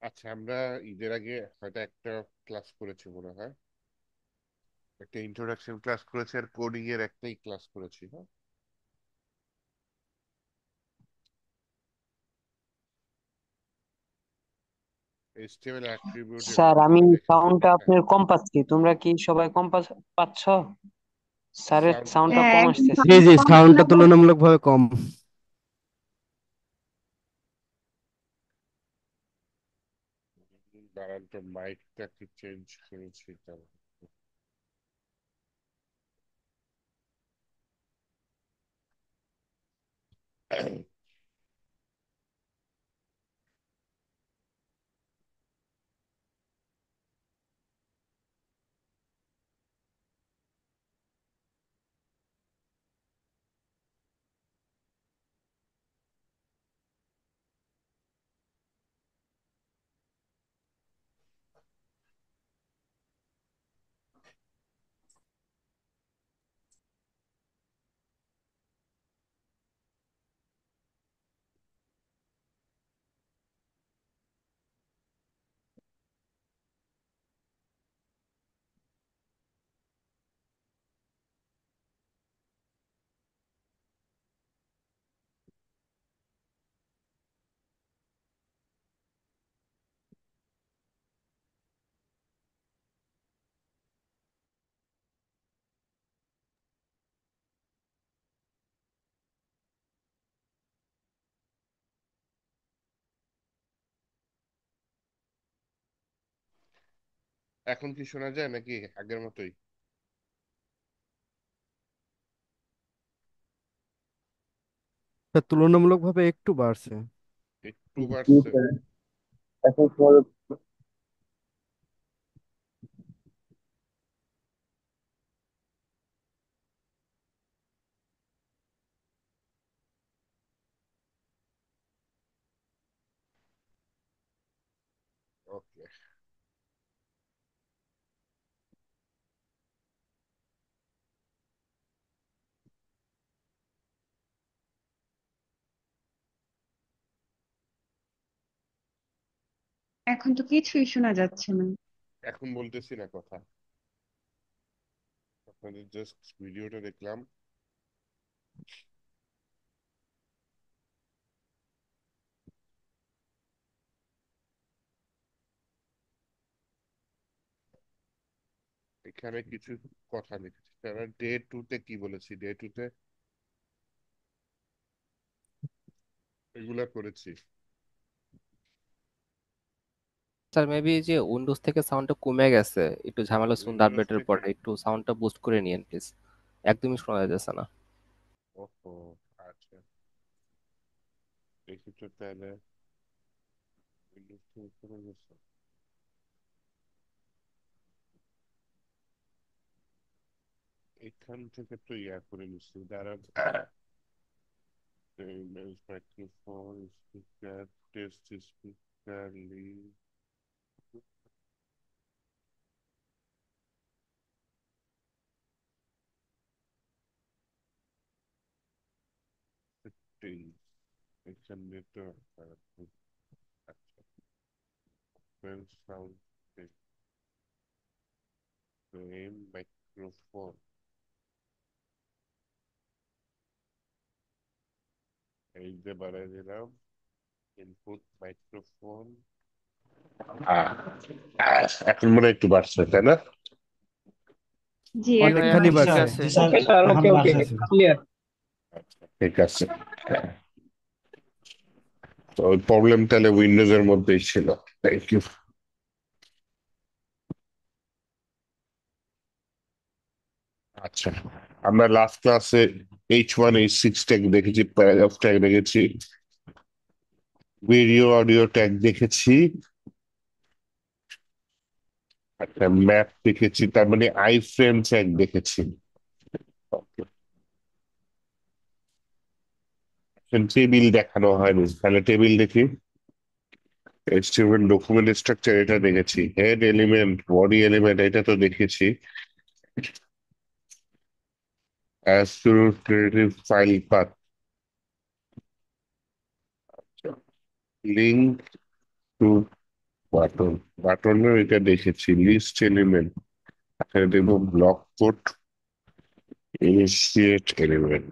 আচ্ছা, আমরা ঈদের আগে হয়তো একটা ক্লাস করেছি মনে হয়। একটা ইন্ট্রোডাকশন ক্লাস করেছি আর কোডিং এর একটাই ক্লাস করেছি, হ্যাঁ। এইচটিএমএল অ্যাট্রিবিউট স্যার, এরকম আমি করে দেখেছি, সাউন্ডটা তাই না? আপনার কম পাচ্ছি। তোমরা কি সবাই কম পাচ্ছ? স্যারের সাউন্ড সাউন্ডটা হ্যাঁ, কম একদম আসতেছে। জি সাউন্ড জি, কম সাউন্ডটা শোনা যাচ্ছে। তুলনামূলকভাবে কম। দাঁড়ান তো, মাইকটা কি চেঞ্জ করেছি তার। এখন কি শোনা যায় নাকি আগের মতোই? তা তুলনামূলকভাবে একটু বাড়ছে। একটু বাড়ছে? ওকে। এখন তো কিছুই শোনা যাচ্ছে না। এখন বলতেছি না কথা, আপনাদের জাস্ট ভিডিওটা দেখলাম। এখানে কিছু কথা লিখেছি, তারা ডে টু তে কি বলেছি, ডে টু তে এগুলা করেছি। স্যার মেবি যে উইন্ডোজ থেকে সাউন্ডটা কমে গেছে, একটু ঝামেলা সুন্দর উইন্ডোজ আপডেটের থেকে? পরে একটু সাউন্ডটা বুস্ট করে নিয়েন প্লিজ। একদমই শোনা যাচ্ছে না। ওহো, আচ্ছা, দেখি তো তাহলে। উইন্ডোজ থেকে করে গেছে। এখান থেকে তো ইয়া করে নিচ্ছি, যারা microphone, speaker, test speaker, lead, settings, এখানে তো আচ্ছা, সাউন্ড, ফ্রেম, মাইক্রোফোন, এই যে বাড়াই দিলাম, ইনপুট মাইক্রোফোন। এখন মনে হয় একটু বাড়ছে, তাই না? জি, জি ভাই, এখন অনেকখানি এখন বাড়ছে। ঠিক বাড়ছে। আছে। জি স্যার, ওকে স্যার, এখন ওকে ওকে, বাড়তেছে। ক্লিয়ার। আচ্ছা, ঠিক আছে। তো ওই প্রবলেম তাহলে উইন্ডোজ এর মধ্যেই ছিল। Thank you. আচ্ছা, আমরা লাস্ট ক্লাসে H1 H6 ট্যাগ দেখেছি, প্যারাগ্রাফ ট্যাগ দেখেছি, ভিডিও অডিও ট্যাগ দেখেছি, একটা ম্যাপ দেখেছি, তার মানে আই ফ্রেম ট্যাগ দেখেছি। টেবিল দেখানো হয়নি, তাহলে টেবিল দেখি। এইচটিএমএল ডকুমেন্ট স্ট্রাকচার এটা দেখেছি, হেড এলিমেন্ট, বডি এলিমেন্ট এটা তো দেখেছি, associative file path, link to button, বাটনের এটা দেখেছি লিস্ট এলিমেন্ট। এখানে দেখবো ব্লক কোড, ইনিশিয়েট এলিমেন্ট।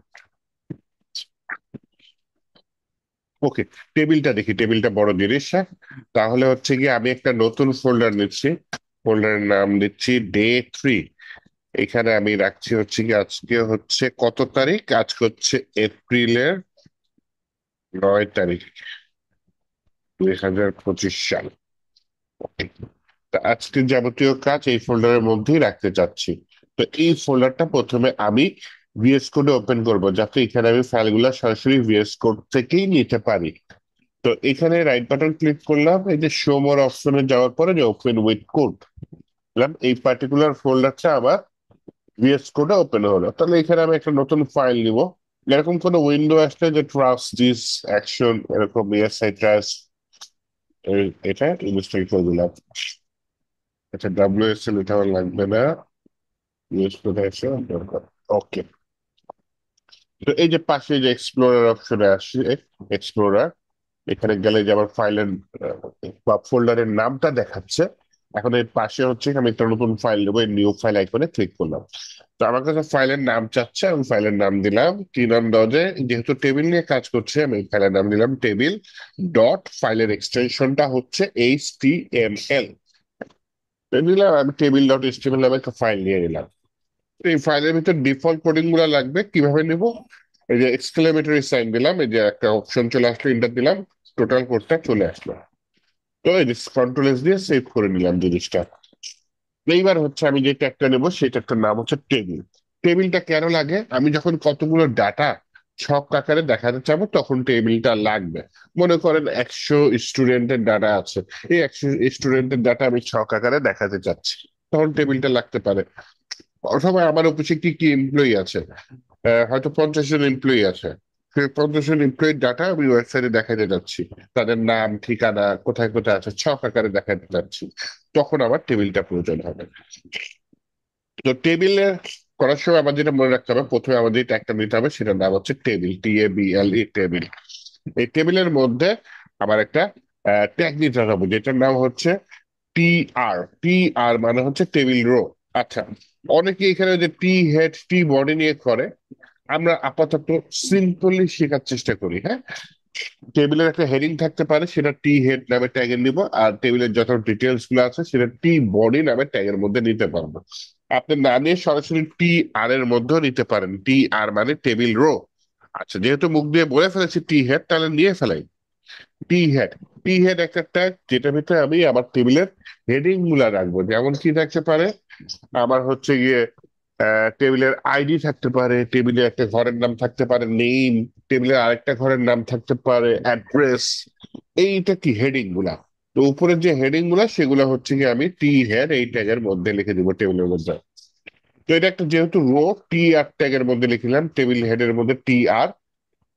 ওকে, টেবিলটা দেখি, টেবিলটা বড় জিনিস। হ্যাঁ, তাহলে হচ্ছে কি আমি একটা নতুন ফোল্ডার নিচ্ছি, ফোল্ডারের নাম দিচ্ছি ডে 3। এখানে আমি রাখছি হচ্ছে কি আজকে হচ্ছে কত তারিখ, আজকে হচ্ছে এপ্রিলের 9 তারিখ, 2025 সাল। ওকে, তা আজকের যাবতীয় কাজ এই ফোল্ডারের মধ্যেই রাখতে চাচ্ছি। তো এই ফোল্ডারটা প্রথমে আমি ভিএস কোডে ওপেন করব, যাতে এখানে আমি ফাইলগুলো সরাসরি ভিএস কোড থেকেই নিতে পারি। তো এখানে রাইট বাটন ক্লিক করলাম, এই যে শো মোর অপশনে যাওয়ার পরে যে ওপেন উইথ কোড, এই পার্টিকুলার ফোল্ডারটা আমার ভিএস কোডে ওপেন হলো। তাহলে এখানে আমি একটা নতুন ফাইল নিব। এরকম কোনো উইন্ডো আসলে যে ট্রাস্ট দিস অ্যাকশন, এরকম ইয়েস আই ট্রাস্ট, এটা ইনস্টল করে দিলাম। আচ্ছা, WSL এটা আমার লাগবে না, ইউজ করে আসো দরকার। ওকে, তো এই যে পাশে যে এক্সপ্লোরার অপশনে আসছে, এক্সপ্লোরার, এখানে গেলে যে আমার ফাইলের বা ফোল্ডারের নামটা দেখাচ্ছে। এখন এর পাশে হচ্ছে আমি একটা নতুন ফাইল নেবো, এই নিউ ফাইল আইকনে ক্লিক করলাম। তো আমার কাছে ফাইলের নাম চাচ্ছে, আমি ফাইলের নাম দিলাম, কি নাম দেওয়া যায়, যেহেতু টেবিল নিয়ে কাজ করছে আমি ফাইলের নাম দিলাম টেবিল ডট, ফাইলের এক্সটেনশনটা হচ্ছে HTML। দিলাম আমি টেবিল ডট HTML নামে একটা ফাইল নিয়ে নিলাম। এই ফাইলের ভিতর ডিফল্ট কোডিং গুলো লাগবে, কিভাবে নিব? এই যে এক্সক্লেমেটরি সাইন দিলাম, এই যে একটা অপশন চলে আসলো, এন্টার দিলাম, টোটাল কোডটা চলে আসলো। তো এই যে কন্ট্রোল এস দিয়ে সেভ করে নিলাম জিনিসটা। এইবার হচ্ছে আমি যে ট্যাগটা নেবো সেই ট্যাগটার নাম হচ্ছে টেবিল। টেবিলটা কেন লাগে? আমি যখন কতগুলো ডাটা ছক আকারে দেখাতে চাবো তখন টেবিলটা লাগবে। মনে করেন 100 স্টুডেন্টের ডাটা আছে, এই 100 স্টুডেন্টের ডাটা আমি ছক আকারে দেখাতে চাচ্ছি, তখন টেবিলটা লাগতে পারে। অথবা আমার অফিসে কি কি এমপ্লয়ি আছে, হয়তো 50 জন এমপ্লয়ি আছে, সেই 50 জন এমপ্লয়ির ডাটা আমি ওয়েবসাইটে দেখাতে যাচ্ছি, তাদের নাম ঠিকানা কোথায় কোথায় আছে ছক আকারে দেখাতে যাচ্ছি, তখন আমার টেবিলটা প্রয়োজন হবে। তো টেবিলে করার সময় আমার যেটা মনে রাখতে হবে, প্রথমে আমাদের একটা নিতে হবে, সেটার নাম হচ্ছে টেবিল, TABLE, টেবিল। এই টেবিলের মধ্যে আমার একটা ট্যাগ নিতে হবে, যেটার নাম হচ্ছে TR। TR মানে হচ্ছে টেবিল রো। আচ্ছা, অনেকে এখানে যে টি হেড টি বডি নিয়ে করে, আমরা আপাতত সিম্পলি শেখার চেষ্টা করি। হ্যাঁ, টেবিলের একটা হেডিং থাকতে পারে, সেটা টি হেড নামে ট্যাগে নিব, আর টেবিলের যত ডিটেলস গুলো আছে সেটা টি বডি নামে ট্যাগের মধ্যে নিতে পারবো। আপনি না নিয়ে সরাসরি TR এর মধ্যেও নিতে পারেন, TR মানে টেবিল রো। আচ্ছা, যেহেতু মুখ দিয়ে বলে ফেলেছি টি হেড, তাহলে নিয়ে ফেলাই টি হেড। টি হেড একটা ট্যাগ, যেটার ভিতরে আমি আমার টেবিলের হেডিং গুলা রাখবো। যেমন কি থাকতে পারে, আমার হচ্ছে গিয়ে টেবিলের আইডি থাকতে পারে, টেবিলে একটা ঘরের নাম থাকতে পারে নেম, টেবিলের আরেকটা ঘরের নাম থাকতে পারে অ্যাড্রেস। এইটা কি হেডিং গুলা। তো উপরের যে হেডিং গুলা সেগুলো হচ্ছে কি আমি টি হেড এই ট্যাগের মধ্যে লিখে দিব টেবিলের মধ্যে। তো এটা একটা যেহেতু রো, TR ট্যাগের মধ্যে লিখলাম, টেবিল হেডের মধ্যে TR।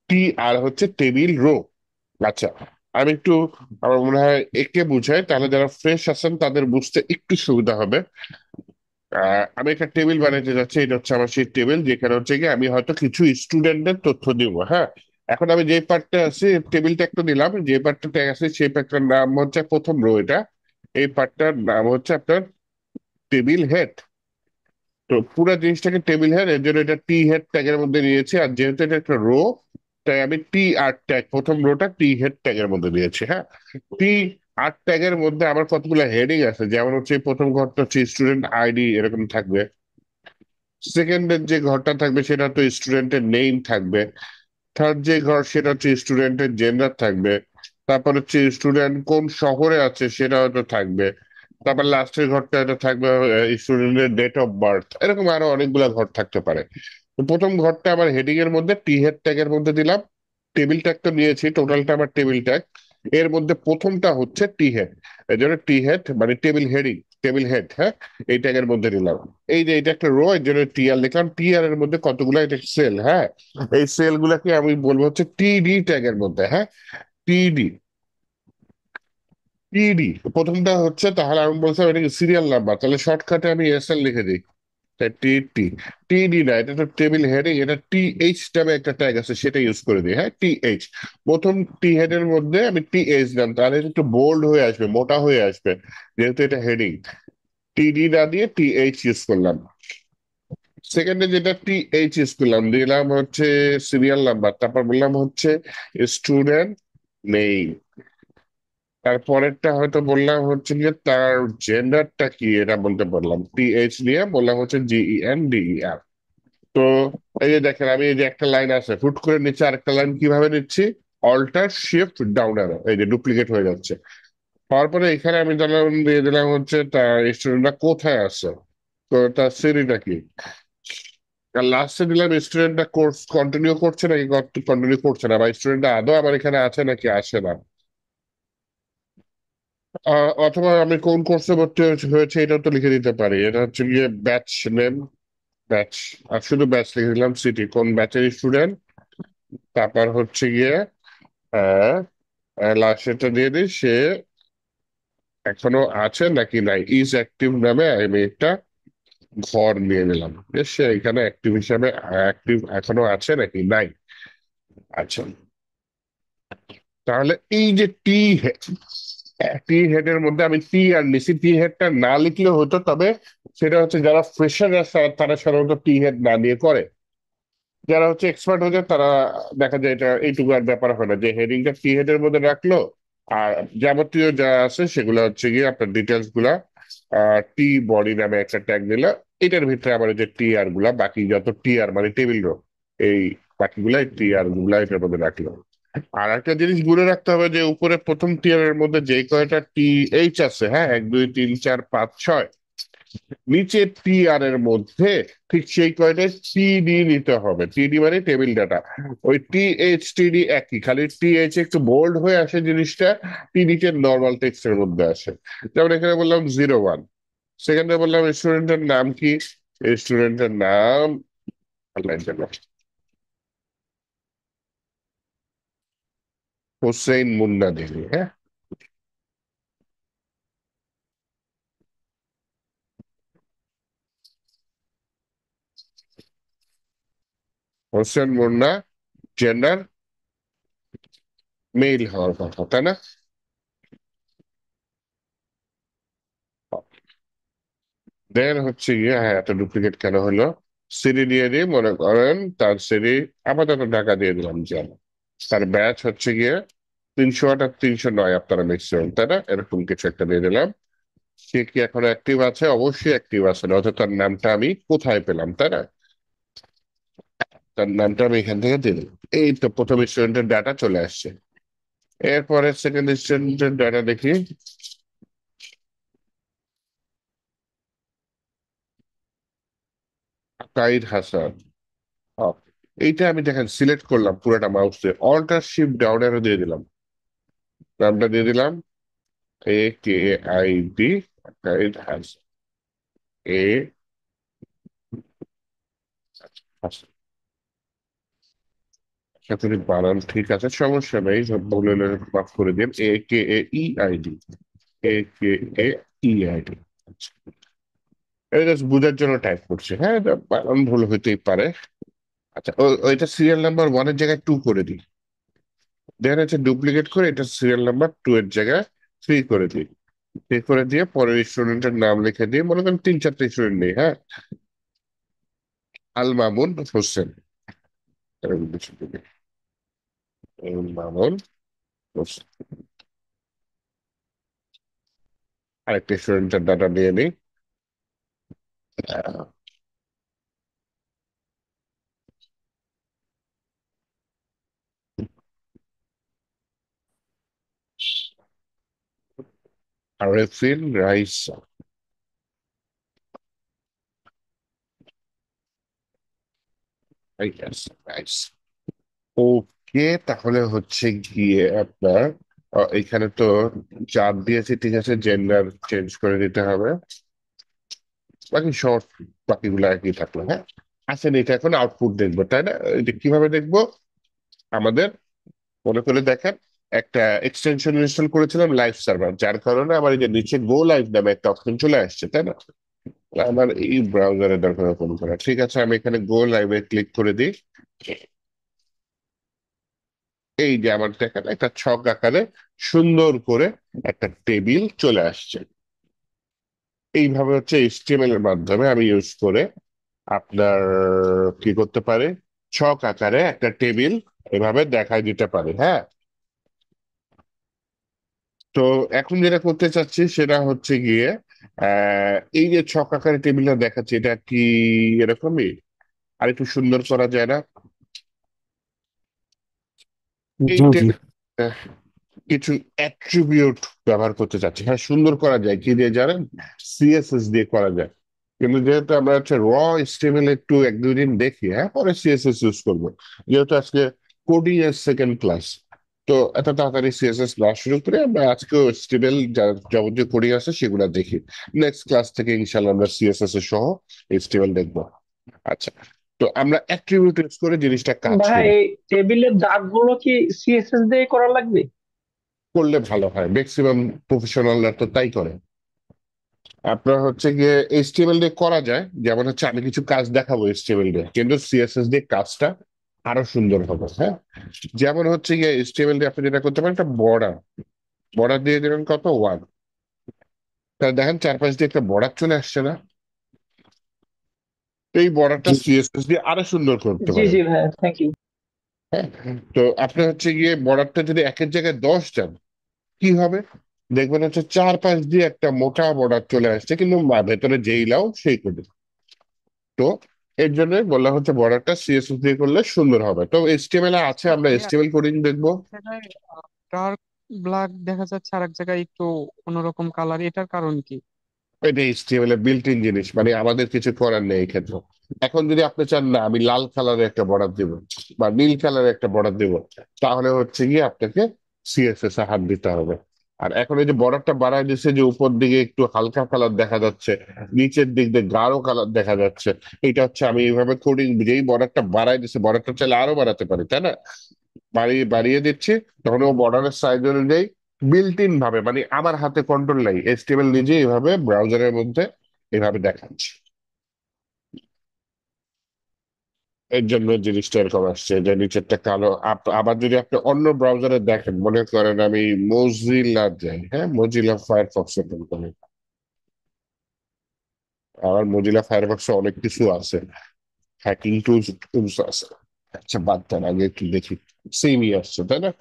TR হচ্ছে টেবিল রো। আচ্ছা, আমি একটু, আমার মনে হয় একে বুঝাই, তাহলে যারা ফ্রেশ আছেন তাদের বুঝতে একটু সুবিধা হবে। আমি একটা টেবিল বানাইতে যাচ্ছি, এটা হচ্ছে আমার সেই টেবিল, যেখানে হচ্ছে কি আমি হয়তো কিছু স্টুডেন্টের তথ্য দিব। হ্যাঁ, এখন আমি যে পার্টটা আছে টেবিলটা একটু নিলাম, যে পার্টটা ট্যাগ আছে সেই পার্টটার নাম হচ্ছে প্রথম রো এটা, এই পার্টটার নাম হচ্ছে আপনার টেবিল হেড। তো পুরো জিনিসটাকে টেবিল হেড, এর জন্য এটা টি হেড ট্যাগের মধ্যে নিয়েছি, আর যেহেতু এটা একটা রো, তাই আমি TR ট্যাগ, প্রথম রোটা টি হেড ট্যাগের মধ্যে নিয়েছি। হ্যাঁ, TR ট্যাগের মধ্যে আমার কতগুলো হেডিং আছে, যেমন হচ্ছে এই প্রথম ঘরটা হচ্ছে স্টুডেন্ট আইডি, এরকম থাকবে। সেকেন্ডের যে ঘরটা থাকবে সেটা তো স্টুডেন্টের নেম থাকবে। থার্ড যে ঘর সেটা হচ্ছে স্টুডেন্টের জেন্ডার থাকবে। তারপর হচ্ছে স্টুডেন্ট কোন শহরে আছে সেটা হয়তো থাকবে। তারপর লাস্টের ঘরটা এটা থাকবে স্টুডেন্টের ডেট অফ বার্থ, এরকম আরো অনেকগুলা ঘর থাকতে পারে। তো প্রথম ঘরটা আমার হেডিং এর মধ্যে টি হেড ট্যাগের মধ্যে দিলাম। টেবিল ট্যাগ তো নিয়েছি, টোটালটা আমার টেবিল ট্যাগ। এর মধ্যে প্রথমটা হচ্ছে টি হেড, এই জন্য টি হেড মানে টেবিল হেডিং, টেবিল হেড। হ্যাঁ, এই ট্যাগের মধ্যে দিলাম। এই যে এটা একটা রো, এর জন্য TR লিখলাম। TR এর মধ্যে কতগুলো, এটা সেল। হ্যাঁ, এই সেল গুলাকে আমি বলবো হচ্ছে TD ট্যাগের মধ্যে। হ্যাঁ, TD, TD প্রথমটা হচ্ছে, তাহলে আমি বলছিলাম এটা সিরিয়াল নাম্বার, তাহলে শর্টকাটে আমি SL লিখে দিই। টি টি টিডি না, এটা তো টেবিল হেডিং, এটা টি এইচ নামে একটা ট্যাগ আছে, সেটা ইউজ করে দিই। হ্যাঁ, টি এইচ, প্রথম টি হেডের মধ্যে আমি টি এইচ দিলাম, তাহলে এটা একটু বোল্ড হয়ে আসবে, মোটা হয়ে আসবে, যেহেতু এটা হেডিং। টিডি না দিয়ে টি এইচ ইউজ করলাম। সেকেন্ডে যেটা টি এইচ ইউজ করলাম, দিলাম হচ্ছে সিরিয়াল নাম্বার, তারপর বললাম হচ্ছে স্টুডেন্ট নেই। তারপরেরটা হয়তো বললাম হচ্ছে গিয়ে তার জেন্ডারটা কি, এটা বলতে পারলাম, টি এইচ দিয়ে বললাম হচ্ছে GENDER। তো এই যে দেখেন, আমি এই যে একটা লাইন আছে, হুট করে নিচে আরেকটা লাইন কিভাবে নিচ্ছি, অল্টার শিফট ডাউন অ্যারো, এই যে ডুপ্লিকেট হয়ে যাচ্ছে। হওয়ার পরে এখানে আমি দিলাম, দিয়ে দিলাম হচ্ছে তার স্টুডেন্টরা কোথায় আছে, তো তার সিরিটা কি। আর লাস্টে দিলাম স্টুডেন্টটা কোর্স কন্টিনিউ করছে নাকি কন্টিনিউ করছে না, বা স্টুডেন্টটা আদৌ আমার এখানে আছে নাকি আসে না। অথবা আমি কোন কোর্সে ভর্তি হয়েছে এটাও তো লিখে দিতে পারি। এটা হচ্ছে গিয়ে ব্যাচ নেম, ব্যাচ, আর শুধু ব্যাচ লিখে দিলাম, সিটি কোন ব্যাচের স্টুডেন্ট। তারপর হচ্ছে গিয়ে লাস্টেরটা দিয়ে দিই, সে এখনো আছে নাকি নাই, ইজ অ্যাক্টিভ নামে আমি একটা ঘর নিয়ে নিলাম, যে সে এখানে অ্যাক্টিভ হিসাবে অ্যাক্টিভ এখনো আছে নাকি নাই। আচ্ছা, তাহলে এই যে টি হেডের মধ্যে আমি টি আর নিছি, টি হেডটা না লিখলেও হতো, তবে সেটা হচ্ছে যারা ফ্রেশার তারা সাধারণত টি হেড না দিয়ে করে। যারা হচ্ছে এক্সপার্ট হয়ে যায় তারা, দেখা যায় এটা এইটুকু আর ব্যাপার হয় না, যে হেডিংটা টি হেডের মধ্যে রাখলো, আর যাবতীয় যা আছে সেগুলো হচ্ছে গিয়ে আপনার ডিটেলস গুলা টি বডি নামে একটা ট্যাগ দিলে, এটার ভিতরে আবার এই যে টি আর গুলা, বাকি যত টি আর মানে টেবিল রো, এই বাকিগুলা টি আর গুলা এটার মধ্যে রাখলো। আর একটা জিনিস ঘুরে রাখতে হবে, যে উপরে প্রথম টিয়ারের মধ্যে যে কয়টা টি এইচ আছে, হ্যাঁ, 1 2 3 4 5 6, নিচে টি আর এর মধ্যে ঠিক সেই কয়টায় টিডি নিতে হবে। টিডি মানে টেবিল ডাটা। ওই টিডি একই, খালি টিএইচ একটু বোল্ড হয়ে আসে জিনিসটা, টিডি কে নর্মাল টেক্সটের মধ্যে আসে। যেমন এখানে বললাম 01, সেকেন্ডে বললাম স্টুডেন্টের নাম কি, স্টুডেন্টের নাম আল্লাহ জানে, হোসেন মুন্না দেবী। হ্যাঁ, হোসেন মুন্না, জেন্ডার মেল হওয়ার কথা, তাই না? দেন হচ্ছে গিয়ে, হ্যাঁ, এত ডুপ্লিকেট কেন হলো, সিরি দিয়ে দিই, মনে করেন তার সিরি আপাতত ঢাকা দিয়ে দিলাম, যে তার ব্যাচ হচ্ছে গিয়ে 308 আর 309, আপনারা ম্যাক্সিমাম, তাই না, এরকম কিছু একটা দিয়ে দিলাম। সে কি এখন অ্যাক্টিভ আছে? অবশ্যই অ্যাক্টিভ আছে, অথচ তার নামটা আমি কোথায় পেলাম, তাই না? তার নামটা আমি এখান থেকে দিয়ে দিলাম। এই তো প্রথম স্টুডেন্টের ডাটা চলে আসছে। এরপরে সেকেন্ড স্টুডেন্টের ডাটা দেখি, কাইদ হাসান। হ্যাঁ, এইটা আমি দেখেন সিলেক্ট করলাম পুরোটা মাউস দিয়ে, অল্টার শিফট ডাউন অ্যারো দিয়ে দিলাম, নামটা দিয়ে দিলাম AKID, কাইদ হাসান, এ হাসান। আশা করি বানান ঠিক আছে, সমস্যা নেই, সব বলে মাফ করে দিন। AKAEID, AKAEID। এটা জাস্ট বোঝার জন্য টাইপ করছে, হ্যাঁ, এটা বানান ভুল হইতেই পারে। আচ্ছা, ওইটা সিরিয়াল নাম্বার 1 এর জায়গায় 2 করে দিই। দেখা যাচ্ছে ডুপ্লিকেট করে এটা সিরিয়াল নাম্বার 2 এর জায়গায় 3 করে দিই। 3 করে দিয়ে পরের স্টুডেন্টের নাম লিখে দিয়ে, মনে করেন 3 4টে স্টুডেন্ট নেই, হ্যাঁ, আল মামুন হোসেন, এরকম কিছু দিবি। আল মামুন হোসেন। আরেকটা স্টুডেন্টের ডাটা নিয়ে নিই, আরেফিন রাইসা। রাইস। ওকে, তাহলে হচ্ছে গিয়ে আপনার এখানে তো 4 দিয়েছে, ঠিক আছে, জেন্ডার চেঞ্জ করে দিতে হবে, বাকি শর্ট, বাকিগুলো একই থাকলো। হ্যাঁ, আসেন এটা এখন আউটপুট দেখবো, তাই না? এটা কিভাবে দেখবো? আমাদের মনে করে দেখেন, একটা এক্সটেনশন ইনস্টল করেছিলাম লাইভ সার্ভার, যার কারণে আমার এই যে নিচে গো লাইভ নামে একটা অপশন চলে আসছে, তাই না? আমার এই ব্রাউজারে দরকার ওপেন করা। ঠিক আছে, আমি এখানে গো লাইভে ক্লিক করে দিই। এই যে আমার দেখেন একটা ছক আকারে সুন্দর করে একটা টেবিল চলে আসছে। এইভাবে হচ্ছে এইচটিএমএল এর মাধ্যমে আমি ইউজ করে আপনার কি করতে পারে, ছক আকারে একটা টেবিল এভাবে দেখাই দিতে পারে। হ্যাঁ, তো এখন যেটা করতে চাচ্ছি সেটা হচ্ছে গিয়ে এই যে ছক আকারে টেবিলটা দেখাচ্ছে, এটা কি এরকমই আর একটু সুন্দর করা যায় না? এই জি জি। টেবিল কিছু অ্যাট্রিবিউট ব্যবহার করতে চাচ্ছি। হ্যাঁ, সুন্দর করা যায় কি দিয়ে জানেন? সিএসএস দিয়ে করা যায়। কিন্তু যেহেতু আমরা হচ্ছে র এচটিএমএল একটু এক দুই দিন দেখি, হ্যাঁ পরে সিএসএস ইউজ করবো। যেহেতু আজকে কোডিং এর সেকেন্ড ক্লাস, তো এত তাড়াতাড়ি সিএসএস না শুরু করে আমরা আজকেও এচটিএমএল যাবতীয় কোডিং আছে সেগুলো দেখি। নেক্সট ক্লাস থেকে ইনশাল্লাহ আমরা সিএসএস এর সহ এইচটিএমএল দেখবো। আচ্ছা, তো আমরা অ্যাট্রিবিউট ইউজ করে জিনিসটা কাজ ভাই করি। এই টেবিলের দাগগুলো কি সিএসএস দিয়ে করা লাগবে? করলে ভালো হয়, ম্যাক্সিমাম প্রফেশনালরা তো তাই করে। আপনার হচ্ছে গিয়ে এইচটিএমএল দিয়ে করা যায়, যেমন হচ্ছে আমি কিছু কাজ দেখাবো এইচটিএমএল দিয়ে, কিন্তু সিএসএস দিয়ে কাজটা আরো সুন্দর হবে। হ্যাঁ, যেমন হচ্ছে গিয়ে এইচটিএমএল দিয়ে আপনি যেটা করতে পারেন, একটা বর্ডার বর্ডার দিয়ে দেবেন কত, ওয়ান। তাহলে দেখেন চারপাশ দিয়ে একটা বর্ডার চলে আসছে না? তো এই বর্ডারটা জি সিএসএস দিয়ে আরো সুন্দর করতে জি পারেন। জি ভাই, থ্যাংক ইউ। হ্যাঁ, তো আপনি হচ্ছে গিয়ে বর্ডারটা যদি একের জায়গায় 10 দেন, কি হবে? দেখবেন হচ্ছে চারপাশ দিয়ে একটা মোটা বর্ডার চলে আসছে, কিন্তু ভেতরে যেই লাও সেই করে। তো এর জন্য বলা হচ্ছে বর্ডারটা সিএসএস দিয়ে করলে সুন্দর হবে। তো এইচটিএমএল এ আছে, আচ্ছা আমরা ভাইয়া, এইচটিএমএল কোডিং দেখবো। এক জায়গায় ডার্ক ব্ল্যাক দেখা যাচ্ছে আর এক জায়গায় একটু অন্যরকম কালার, এটার কারণ কি? এটা এইচটিএমএল এর বিল্ট ইন জিনিস, মানে আমাদের কিছু করার নেই এই ক্ষেত্রে। এখন যদি আপনি চান না আমি লাল কালারের একটা বর্ডার দিব বা নীল কালারের একটা বর্ডার দিব, তাহলে হচ্ছে গিয়ে আপনাকে সিএসএস এ হাত দিতে হবে। আর এখন এই যে বর্ডারটা বাড়ায় দিচ্ছে, যে উপর দিকে একটু হালকা কালার দেখা যাচ্ছে, নিচের দিক দিয়ে গাঢ় কালার দেখা যাচ্ছে, এটা হচ্ছে আমি এইভাবে কোডিং, যেই বর্ডারটা বাড়ায় দিচ্ছে, বর্ডারটা চাইলে আরো বাড়াতে পারি, তাই না? বাড়িয়ে বাড়িয়ে দিচ্ছি, তখন ও বর্ডারের সাইজ অনুযায়ী বিল্ট ইন ভাবে, মানে আমার হাতে কন্ট্রোল নাই, এইচটিএমএল নিজে এইভাবে ব্রাউজারের মধ্যে এভাবে দেখাচ্ছে। এর জন্য জিনিসটা এরকম আসছে যে নিচেরটা কালো। আবার যদি আপনি অন্য ব্রাউজারে দেখেন, মনে করেন আমি মজিলা যাই, হ্যাঁ মজিলা ফায়ারফক্স ওপেন করি। আমার মজিলা ফায়ারফক্সে অনেক কিছু আছে, হ্যাকিং টুলস টুলস আছে। আচ্ছা বাদ দেন, আগে একটু দেখি। সেমই আসছে তাই না?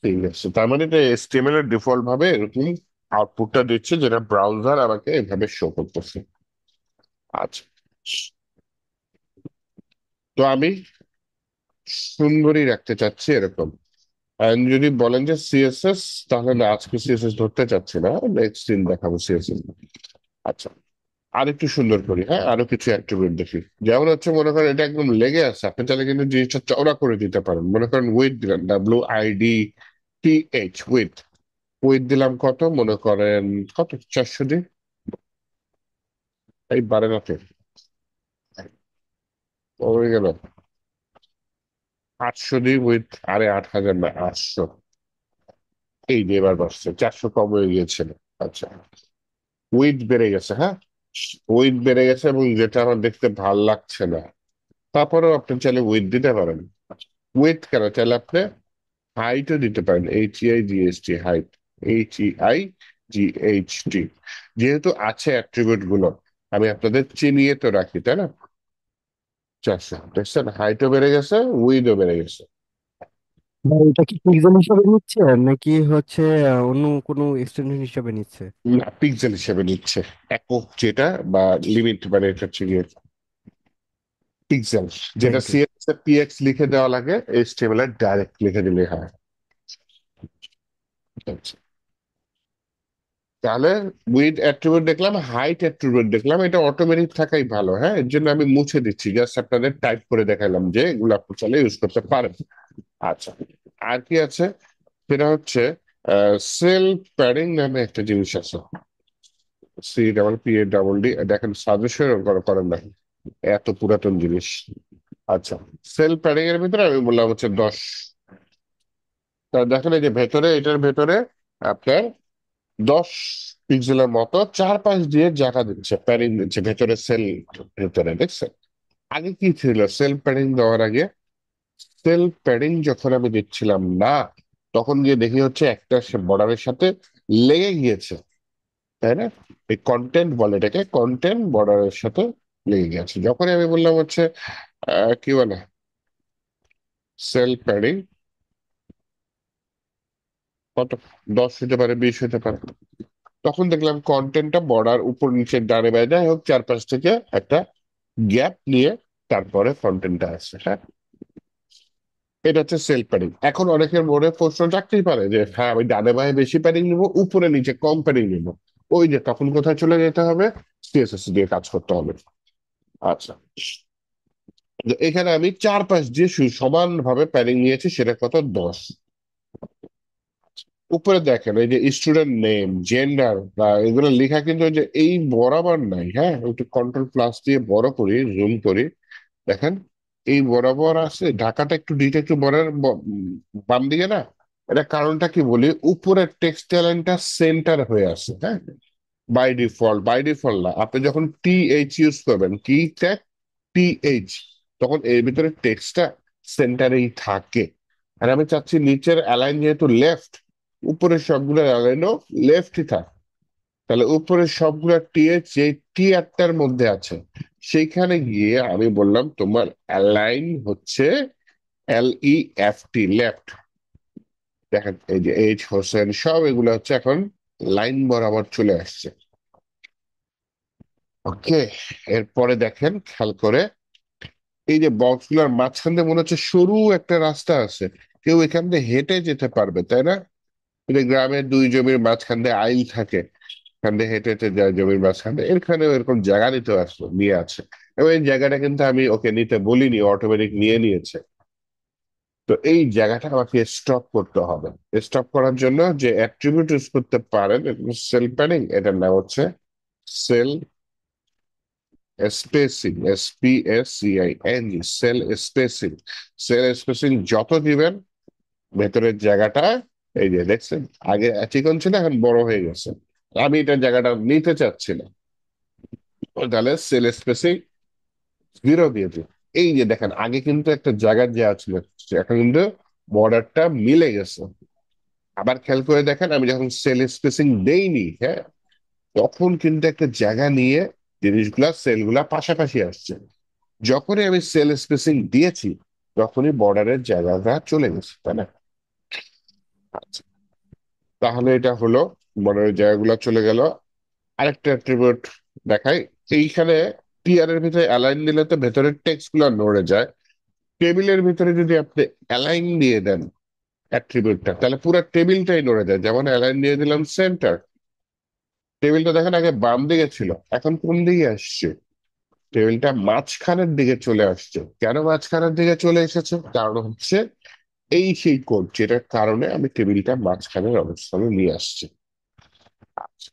ঠিক আছে, তার মানে এটা এইচটিএমএল এর ডিফল্ট ভাবে এরকম আউটপুটটা দিচ্ছে, যেটা ব্রাউজার আমাকে এভাবে শো করতেছে। আচ্ছা, তো আমি সুন্দরই রাখতে চাচ্ছি এরকম। আর যদি বলেন যে সিএসএস, তাহলে না, আজকে সিএসএস ধরতে চাচ্ছি না, নেক্সট দিন দেখাবো সিএসএস। আচ্ছা, আর একটু সুন্দর করি। হ্যাঁ, আরো কিছু অ্যাট্রিবিউট দেখি। যেমন হচ্ছে মনে করেন এটা একদম লেগে আছে, আপনি চাইলে কিন্তু জিনিসটা চওড়া করে দিতে পারেন। মনে করেন উইথ দিলেন, WIDTH, উইথ। উইথ দিলাম কত, মনে করেন কত, 400 দিন, এই বারে রাতে হয়ে গেল 800 দিন উইথ। আরে 8,000 না, 800। এই যে এবার বাড়ছে, 400 কম হয়ে গিয়েছিল। আচ্ছা, উইথ বেড়ে গেছে। হ্যাঁ, উইথ বেড়ে গেছে, এবং যেটা আমার দেখতে ভাল লাগছে না। তারপরেও আপনি চাইলে উইথ দিতে পারেন। উইথ কেন, চাইলে আপনি হাইটও দিতে পারেন, HEIGHT, হাইট, HEIGHT। যেহেতু আছে অ্যাট্রিবিউট গুলো, আমি আপনাদের চিনিয়ে তো রাখি, তাই না? 400 দেখছেন, হাইটও বেড়ে গেছে, উইথও বেড়ে গেছে। ভাই, এটা কি পিক্সেল হিসাবে নিচ্ছে নাকি হচ্ছে অন্য কোনো এক্সটেনশন হিসাবে নিচ্ছে? না, পিক্সেল হিসেবে নিচ্ছে, একক যেটা বা লিমিট, মানে এটা হচ্ছে গিয়ে পিক্সেল। যেটা থ্যাংক ইউ। সিএস এর পিএক্স লিখে দেওয়া লাগে, এইচটিএমএল এর ডাইরেক্ট লিখে দিলে হয়। আচ্ছা, তাহলে উইথ অ্যাট্রিবিউট দেখলাম, হাইট অ্যাট্রিবিউট দেখলাম, এটা অটোমেটিক থাকাই ভালো। হ্যাঁ, এর জন্য আমি মুছে দিচ্ছি, জাস্ট আপনাদের টাইপ করে দেখালাম যে এগুলো আপনি চাইলে ইউজ করতে পারেন। আচ্ছা, আর কি আছে? সেটা হচ্ছে সেলফ প্যাডিং নামে একটা জিনিস আছে। CPADD, দেখেন সাজেশন করেন না, এত পুরাতন জিনিস। আচ্ছা, সেলফ প্যাডিং এর ভিতরে আমি বললাম হচ্ছে 10। তা দেখেন এই যে ভেতরে, এটার ভেতরে আপনার 10 পিক্সেলের মতো চারপাশ দিয়ে জায়গা দিচ্ছে, প্যাডিং দিচ্ছে ভেতরে সেল ভেতরে, দেখছেন? আগে কি ছিল সেল প্যাডিং দেওয়ার আগে? সেল প্যাডিং যখন আমি দিচ্ছিলাম না, তখন গিয়ে দেখি হচ্ছে একটা বর্ডারের সাথে লেগে গিয়েছে, তাই না? এই কন্টেন্ট বলে এটাকে, কন্টেন্ট বর্ডারের সাথে লেগে গেছে। যখনই আমি বললাম হচ্ছে কি বলে সেল প্যাডিং, কত 10 হতে পারে, 20 হতে পারে, তখন দেখলাম কন্টেন্টটা বর্ডার উপর নিচে ডানে বাইরে যাই হোক চারপাশ থেকে একটা গ্যাপ নিয়ে তারপরে কন্টেন্টটা আসছে। হ্যাঁ, এটা হচ্ছে সেলফ প্যাডিং। এখন অনেকের মনে প্রশ্ন জাগতেই পারে যে হ্যাঁ আমি ডানে বায়ে বেশি প্যাডিং নিবো, উপরে নিচে কম প্যাডিং নিবো, ওই যে তখন কোথায় চলে যেতে হবে? সিএসএস দিয়ে কাজ করতে হবে। আচ্ছা, তো এখানে আমি চারপাশ দিয়ে সমানভাবে প্যাডিং নিয়েছি, সেটা কত? 10। উপরে দেখেন এই যে স্টুডেন্ট নেম, জেন্ডার বা এগুলো লেখা কিন্তু ওই যে এই বরাবর নাই। হ্যাঁ, একটু কন্ট্রোল প্লাস দিয়ে বড় করি, জুম করি, দেখেন এই বরাবর আছে, ঢাকাটা একটু ডিটা একটু বড় বাম দিকে না। এটা কারণটা কি বলি, উপরের টেক্সট লাইনটা সেন্টার হয়ে আছে। হ্যাঁ, বাই ডিফল্ট না, আপনি যখন টিএইচ ইউজ করবেন, কি ট্যাগ টিএইচ, তখন এর ভিতরে টেক্সটটা সেন্টারেই থাকে। আর আমি চাচ্ছি নিচের অ্যালাইন যেহেতু লেফট, উপরের সবগুলো অ্যালাইনও লেফটই থাক। তাহলে উপরের সবগুলো টিএইচ যে টিয়ারটার মধ্যে আছে, সেইখানে গিয়ে আমি বললাম তোমার অ্যালাইন হচ্ছে LEFT, লেফট। দেখেন এই যে এইচ হোসেন সব এগুলো হচ্ছে এখন লাইন বরাবর চলে আসছে। ওকে, এরপরে দেখেন খেয়াল করে, এই যে বক্স গুলোর মাঝখান দিয়ে মনে হচ্ছে সরু একটা রাস্তা আছে, কেউ এখান দিয়ে হেঁটে যেতে পারবে, তাই না? এই যে গ্রামের দুই জমির মাঝখান দিয়ে আইল থাকে, এখান দিয়ে হেঁটে হেঁটে যায় জমির মাঝখানে, এখানেও এরকম জায়গা নিতে আসলো নিয়ে আছে। এবং এই জায়গাটা কিন্তু আমি ওকে নিতে বলিনি, অটোমেটিক নিয়ে নিয়েছে। তো এই জায়গাটা আমাকে স্টপ করতে হবে। স্টপ করার জন্য যে অ্যাট্রিবিউট ইউজ করতে পারেন, সেল প্যাডিং, এটার নাম হচ্ছে sell spacing, SPACING, sell spacing. Sell spacing যত দিবেন ভেতরের জায়গাটা, এই যে দেখছেন আগে চিকন ছিল এখন বড় হয়ে গেছে, আমি এটা জায়গাটা নিতে চাচ্ছি না, তাহলে সেল স্পেসিং 0 দিয়ে দিই। এই যে দেখেন আগে কিন্তু একটা জায়গার যে ছিল, এখন কিন্তু বর্ডারটা মিলে গেছে। আবার খেয়াল করে দেখেন আমি যখন সেল স্পেসিং দেইনি, হ্যাঁ, তখন কিন্তু একটা জায়গা নিয়ে জিনিসগুলা সেলগুলা পাশাপাশি আসছে। যখনই আমি সেল স্পেসিং দিয়েছি, তখনই বর্ডারের জায়গাটা চলে গেছে, তাই না? আচ্ছা, তাহলে এটা হলো বর্ডারের জায়গাগুলো চলে গেল। আরেকটা অ্যাট্রিবিউট দেখাই, এইখানে টিআর এর ভিতরে অ্যালাইন দিলে তো ভেতরের টেক্সট গুলো নড়ে যায়। টেবিলের ভিতরে যদি আপনি অ্যালাইন দিয়ে দেন অ্যাট্রিবিউটটা, তাহলে পুরো টেবিলটাই নড়ে যায়। যেমন অ্যালাইন দিয়ে দিলাম সেন্টার, টেবিলটা দেখেন আগে বাম দিকে ছিল, এখন কোন দিকে আসছে? টেবিলটা মাঝখানের দিকে চলে আসছে। কেন মাঝখানের দিকে চলে এসেছে? কারণ হচ্ছে এই সেই কোড যেটার কারণে আমি টেবিলটা মাঝখানের অবস্থানে নিয়ে আসছি। আচ্ছা,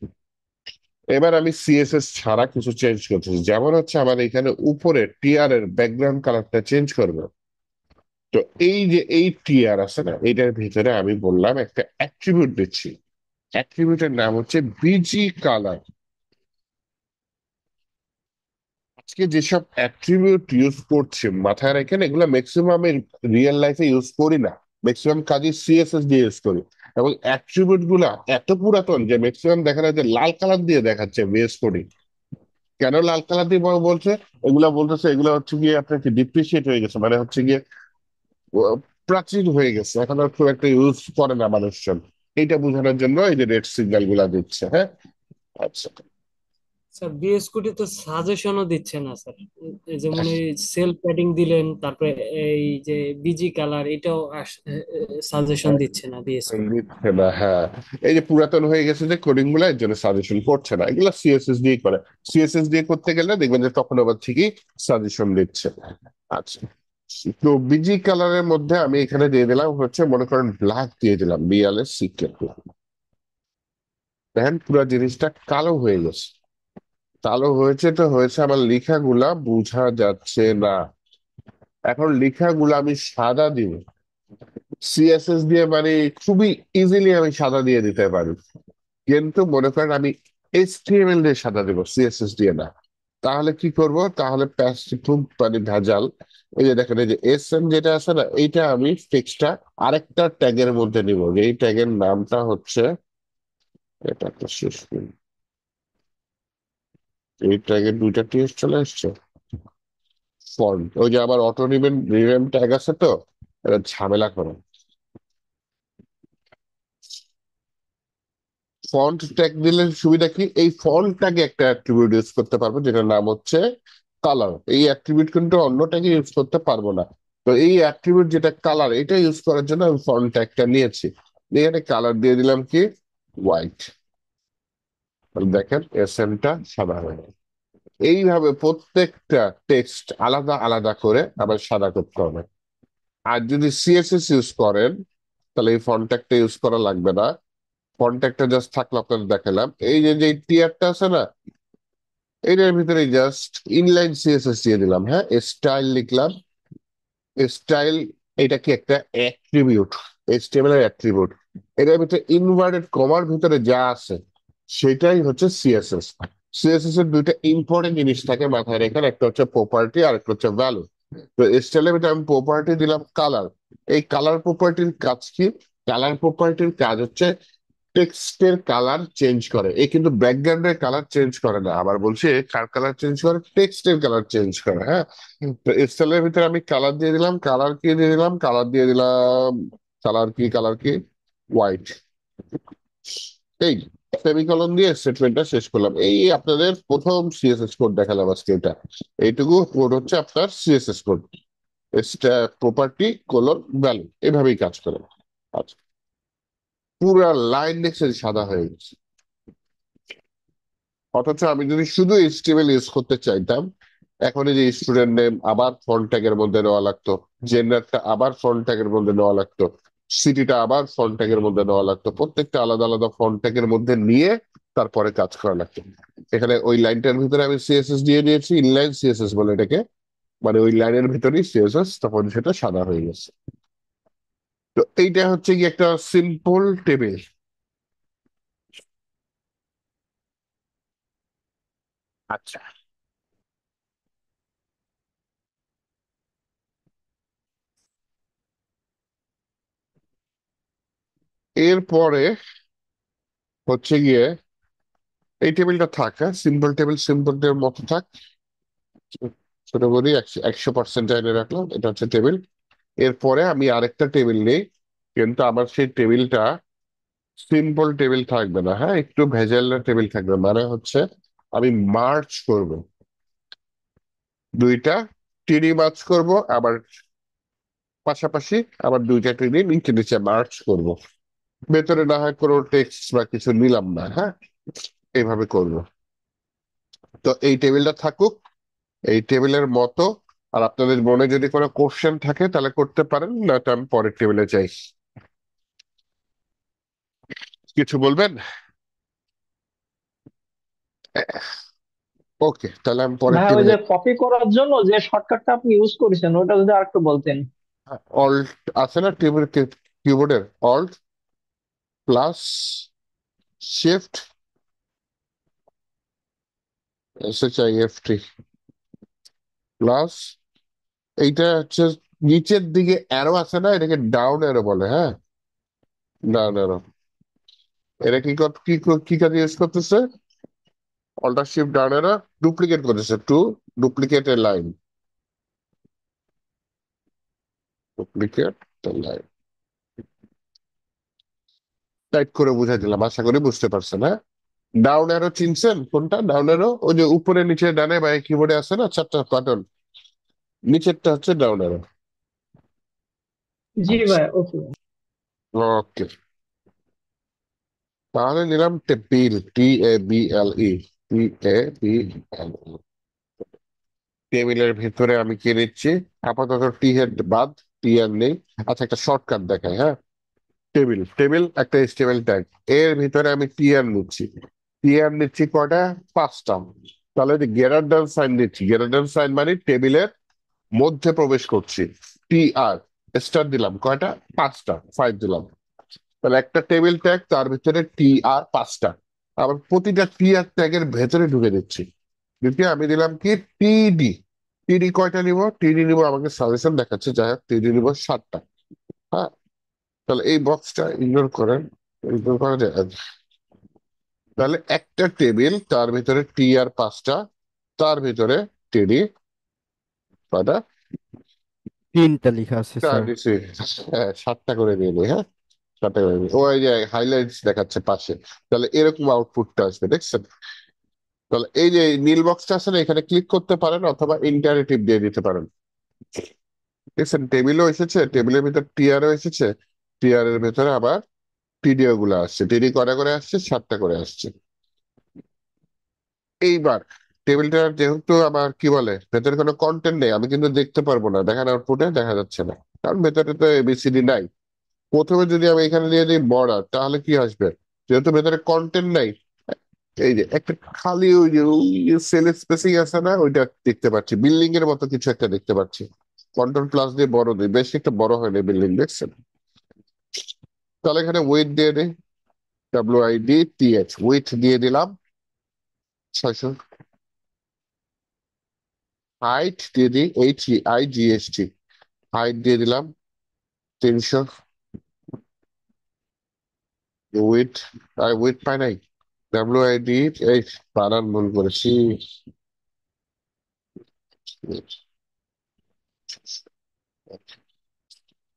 এবার আমি সিএসএস ছাড়া কিছু চেঞ্জ করতেছি, যেমন হচ্ছে আমার এখানে উপরে টিআর এর ব্যাকগ্রাউন্ড কালারটা চেঞ্জ করবো। তো এই যে এই টিআর আছে না, এটার ভিতরে আমি বললাম একটা অ্যাট্রিবিউট দিচ্ছি, অ্যাট্রিবিউটের নাম হচ্ছে বিজি কালার। আজকে যেসব অ্যাট্রিবিউট ইউজ করছে মাথায় রাখেন, এগুলো ম্যাক্সিমাম আমি রিয়েল লাইফে ইউজ করি না, ম্যাক্সিমাম কাজে সিএসএস দিয়ে ইউজ করি। এবং অ্যাট্রিবিউট গুলা এত পুরাতন যে ম্যাক্সিমাম দেখা যায় যে লাল কালার দিয়ে দেখাচ্ছে ভিএস কোডিং। কেন লাল কালার দিয়ে বলছে? এগুলা বলতেছে এগুলা হচ্ছে গিয়ে আপনার কি ডিপ্রিসিয়েট হয়ে গেছে, মানে হচ্ছে গিয়ে প্রাচীন হয়ে গেছে, এখন আর খুব একটা ইউজ করে না মানুষজন। এইটা বোঝানোর জন্য এই যে রেড সিগন্যাল গুলা দিচ্ছে। হ্যাঁ, আচ্ছা। স্যার বিএসকুটি তো সাজেশনও দিচ্ছে না স্যার। যেমন এই সেলফ প্যাডিং দিলেন, তারপরে এই যে বিজি কালার এটাও সাজেশন দিচ্ছে না বিএসকুটি। দিচ্ছে না, হ্যাঁ। এই যে পুরাতন হয়ে গেছে যে কোডিং গুলো, এর জন্য সাজেশন করছে না, এগুলো সিএসএস দিয়ে করে। সিএসএস দিয়ে করতে গেলে দেখবেন যে তখন আবার ঠিকই সাজেশন দিচ্ছে। আচ্ছা, তো বিজি কালারের মধ্যে আমি এখানে দিয়ে দিলাম হচ্ছে মনে করেন ব্ল্যাক দিয়ে দিলাম, বিএলএস সিক্রেট। দেখেন পুরো জিনিসটা কালো হয়ে গেছে। কালো হয়েছে তো হয়েছে, আমার লেখাগুলা বোঝা যাচ্ছে না। এখন লেখাগুলা আমি সাদা দিব, সিএসএস দিয়ে মানে খুবই ইজিলি আমি সাদা দিয়ে দিতে পারি। কিন্তু মনে করেন আমি HTML দিয়ে সাদা দেবো, CSS দিয়ে না। তাহলে কি করব? তাহলে প্যাচটি খুব মানে ভেজাল। এই যে দেখেন, এই যে SN যেটা আছে না, এইটা আমি টেক্সটটা আরেকটা ট্যাগের মধ্যে নিব। এই ট্যাগের নামটা হচ্ছে, এটা একটা শেষ করি। এই ট্যাগের দুইটা টেক্সট চলে আসছে। ফন্ট, ওই যে আবার অটো রিনেম ট্যাগ আছে তো, এটা ঝামেলা করে। ফন্ট ট্যাগ দিলে সুবিধা কি, এই ফন্ট ট্যাগে একটা অ্যাট্রিবিউট ইউজ করতে পারবো যেটার নাম হচ্ছে কালার। এই অ্যাট্রিবিউট কিন্তু অন্য ট্যাগে ইউজ করতে পারবো না। তো এই অ্যাট্রিবিউট যেটা কালার, এটা ইউজ করার জন্য আমি ফন্ট ট্যাগটা নিয়েছি। এখানে কালার দিয়ে দিলাম কি, হোয়াইট। দেখেন এসএনটা সাদা হয়ে গেল। এইভাবে প্রত্যেকটা টেক্সট আলাদা আলাদা করে আবার সাদা করতে হবে। আর যদি CSS ইউজ করেন, তাহলে এই ফন্ট ট্যাগটা ইউজ করা লাগবে না। ফন্ট ট্যাগটা জাস্ট থাকলো, আপনাদের দেখালাম। এই যে যে টিয়ারটা আছে না, এটার ভিতরে জাস্ট ইনলাইন CSS দিয়ে দিলাম। হ্যাঁ, স্টাইল লিখলাম। স্টাইল, এটা কি একটা অ্যাট্রিবিউট, HTML এর অ্যাট্রিবিউট। এটার ভিতরে ইনভার্টেড কমার ভিতরে যা আছে সেটাই হচ্ছে CSS। CSS এর দুইটা ইম্পর্টেন্ট জিনিস থাকে মাথায় রেখে, একটা হচ্ছে প্রপার্টি আর একটা হচ্ছে ভ্যালু। তো স্টাইলের ভিতরে আমি প্রপার্টি দিলাম কালার। এই কালার প্রপার্টির কাজ কি? কালার প্রপার্টির কাজ হচ্ছে টেক্সটের কালার চেঞ্জ করে। এই কিন্তু ব্যাকগ্রাউন্ডের কালার চেঞ্জ করে না। আবার বলছি, কার কালার চেঞ্জ করে? টেক্সটের কালার চেঞ্জ করে। হ্যাঁ, তো স্টাইলের ভিতরে আমি কালার দিয়ে দিলাম। কালার কি দিয়ে দিলাম? কালার দিয়ে দিলাম, কালার কি হোয়াইট। এই সেমিকলন দিয়ে স্টেটমেন্টটা শেষ করলাম। এই আপনাদের প্রথম CSS কোড দেখালাম আজকে। এটা এইটুকু কোড হচ্ছে আপনার CSS code. Property colon value, এভাবেই কাজ করে। আচ্ছা, পুরা লাইন দেখছেন সাদা হয়ে গেছে। অথচ আমি যদি শুধু HTML ইউজ করতে চাইতাম, এখন এই যে স্টুডেন্ট নেম আবার ফন্ট ট্যাগের মধ্যে নেওয়া লাগতো, জেন্ডারটা আবার ফন্ট ট্যাগের মধ্যে নেওয়া লাগতো, সিটিটা আবার ফন্ট ট্যাগের মধ্যে নেওয়া লাগতো, প্রত্যেকটা আলাদা আলাদা ফন্ট ট্যাগের মধ্যে নিয়ে তারপরে কাজ করা লাগতো। এখানে ওই লাইনটার ভিতরে আমি CSS দিয়ে দিয়েছি, ইনলাইন CSS বলে এটাকে। মানে ওই লাইনের ভিতরেই CSS, তখন সেটা সাদা হয়ে গেছে। তো এইটা হচ্ছে কি একটা সিম্পল টেবিল। আচ্ছা, এরপরে হচ্ছে গিয়ে এই টেবিলটা থাক। হ্যাঁ, সিম্পল টেবিল সিম্পল টেবিল মতো থাক। ছোট করি, 100% এনে রাখলাম। এটা হচ্ছে টেবিল। এরপরে আমি আরেকটা টেবিল নেই, কিন্তু আমার সেই টেবিলটা সিম্পল টেবিল থাকবে না। হ্যাঁ, একটু ভেজাল টেবিল থাকবে। মানে হচ্ছে আমি মার্চ করব দুইটা টিডি, মার্চ করব আবার পাশাপাশি, আবার দুইটা টিডি নিচে নিচে মার্চ করব। ভেতরে না হয় কোনো টেক্সট বা কিছু নিলাম না। হ্যাঁ, এইভাবে করব। তো এই টেবিলটা থাকুক এই টেবিলের মতো। আর আপনাদের মনে যদি কোনো কোশ্চেন থাকে তাহলে করতে পারেন, না তো আমি পরের টেবিলে যাই। কিছু বলবেন? ওকে, তাহলে আমি পরের ভাই ওই টেবিলে। যে কপি করার জন্য যে শর্টকাটটা আপনি ইউজ করেছেন ওটা যদি আরেকটু বলতেন। অল্ট আছে না টেবিল, কিবোর্ডের Alt plus shift SHIFT plus, এইটা হচ্ছে নিচের দিকে অ্যারো আছে না, এটাকে ডাউন অ্যারো বলে। হ্যাঁ, ডাউন অ্যারো। এটা কি কাজে ইউজ করতেছে? Alter shift down arrow duplicate করতেছে, to duplicate a line. Duplicate line type করে বুঝাই দিলাম, আশা করি বুঝতে পারছেন। হ্যাঁ, ডাউন অ্যারো চিনছেন? কোনটা ডাউন অ্যারো? ওই যে উপরে নিচে ডানে বায়ে কিবোর্ডে আছে না চারটা বাটন, নিচেরটা হচ্ছে ডাউন অ্যারো। জি ভাই, ওকে। ওকে, তাহলে নিলাম টেবিল, TABLE। টেবিলের ভিতরে আমি কি নিচ্ছি? আপাতত টি হেড বাদ, টি আর নেই। আচ্ছা, একটা শর্টকাট দেখাই। হ্যাঁ, টেবিল টেবিল একটা HTML ট্যাগ, এর ভিতরে আমি টি আর নিচ্ছি। টি আর নিচ্ছি কয়টা? 5টা। তাহলে যে গ্রেটার দ্যান সাইন নিচ্ছি, গ্রেটার দ্যান সাইন মানে টেবিলের মধ্যে প্রবেশ করছি। টি আর স্টার দিলাম কয়টা? 5টা, 5 দিলাম। তাহলে একটা টেবিল ট্যাগ, তার ভিতরে টি আর 5টা, আবার প্রতিটা টি আর ট্যাগের ভেতরে ঢুকে দিচ্ছি। দ্বিতীয় আমি দিলাম কি টিডি। টিডি কয়টা নিব? টিডি নিব, আমাকে সাজেশন দেখাচ্ছে, যাই হোক টিডি নিব 7টা। হ্যাঁ, তাহলে এই বক্সটা ইগনোর করেন, ইগনোর করা যায়। তাহলে একটা টেবিল, তার ভিতরে টি আর 5টা, তার ভিতরে টিডি কয়টা? 3টা লেখা আছে স্যার। নিচে, হ্যাঁ 7টা করে নিয়ে নিই, হ্যাঁ 7টা করে নিই। ওই যে হাইলাইটস দেখাচ্ছে পাশে, তাহলে এরকম আউটপুটটা আসবে, দেখছেন? তাহলে এই যে নীল বক্সটা আছে না, এখানে ক্লিক করতে পারেন অথবা ইন্টারেটিভ দিয়ে দিতে পারেন। দেখছেন টেবিলও এসেছে, টেবিলের ভিতর টিআরও এসেছে, টিআর এর ভিতরে আবার টিডিও গুলো আসছে। টিডি কটা করে আসছে? 7টা করে আসছে। এইবার টেবিলটা যেহেতু আমার কি বলে ভেতরে কোনো কন্টেন্ট নেই, আমি কিন্তু দেখতে পারবো না, দেখেন আউটপুটে দেখা যাচ্ছে না, কারণ ভেতরে তো এবিসিডি নাই। প্রথমে যদি আমি এখানে দিয়ে দিই বর্ডার, তাহলে কি আসবে? যেহেতু ভেতরে কন্টেন্ট নাই, এই যে একটা খালি ওই যে সেল স্পেসিং আছে না, ওইটা দেখতে পাচ্ছি, বিল্ডিং এর মতো কিছু একটা দেখতে পাচ্ছি। কন্ট্রোল প্লাস দিয়ে বড় দিই, বেশ একটা বড় হয়নি বিল্ডিং, দেখছেন? তাহলে এখানে ওয়েট দিয়ে দিই, WIDTH, ওয়েট দিয়ে দিলাম 600। হাইট দিয়ে দিই, HEIGHT, হাইট দিয়ে দিলাম 300। ওয়েট, আর ওয়েট পাই নাই, WID, এই বানান ভুল করেছি।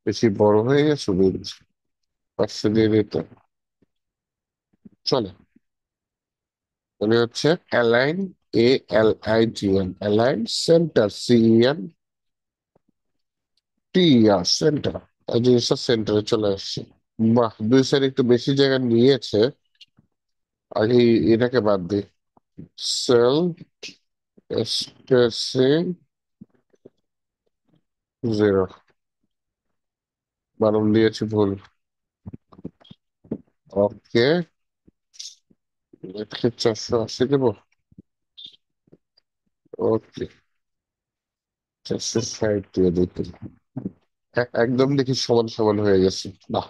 বেশি বড় হয়ে গেছে বুঝ, 500 দিয়ে দিতে চলে। মানে হচ্ছে align, ALIGN, align centre, CENTER, centre. এই জিনিসটা সেন্টারে চলে আসছে। বাহ, দুই সাইড একটু বেশি জায়গা নিয়েছে। আগে এটাকে বাদ দিই, সেল স্পেসিং 0, বানান দিয়েছি ভুল। ওকে, 480 দেবো। ওকে, 460 দিয়ে দিতে, একদম দেখি সমান সমান হয়ে গেছে। বাহ,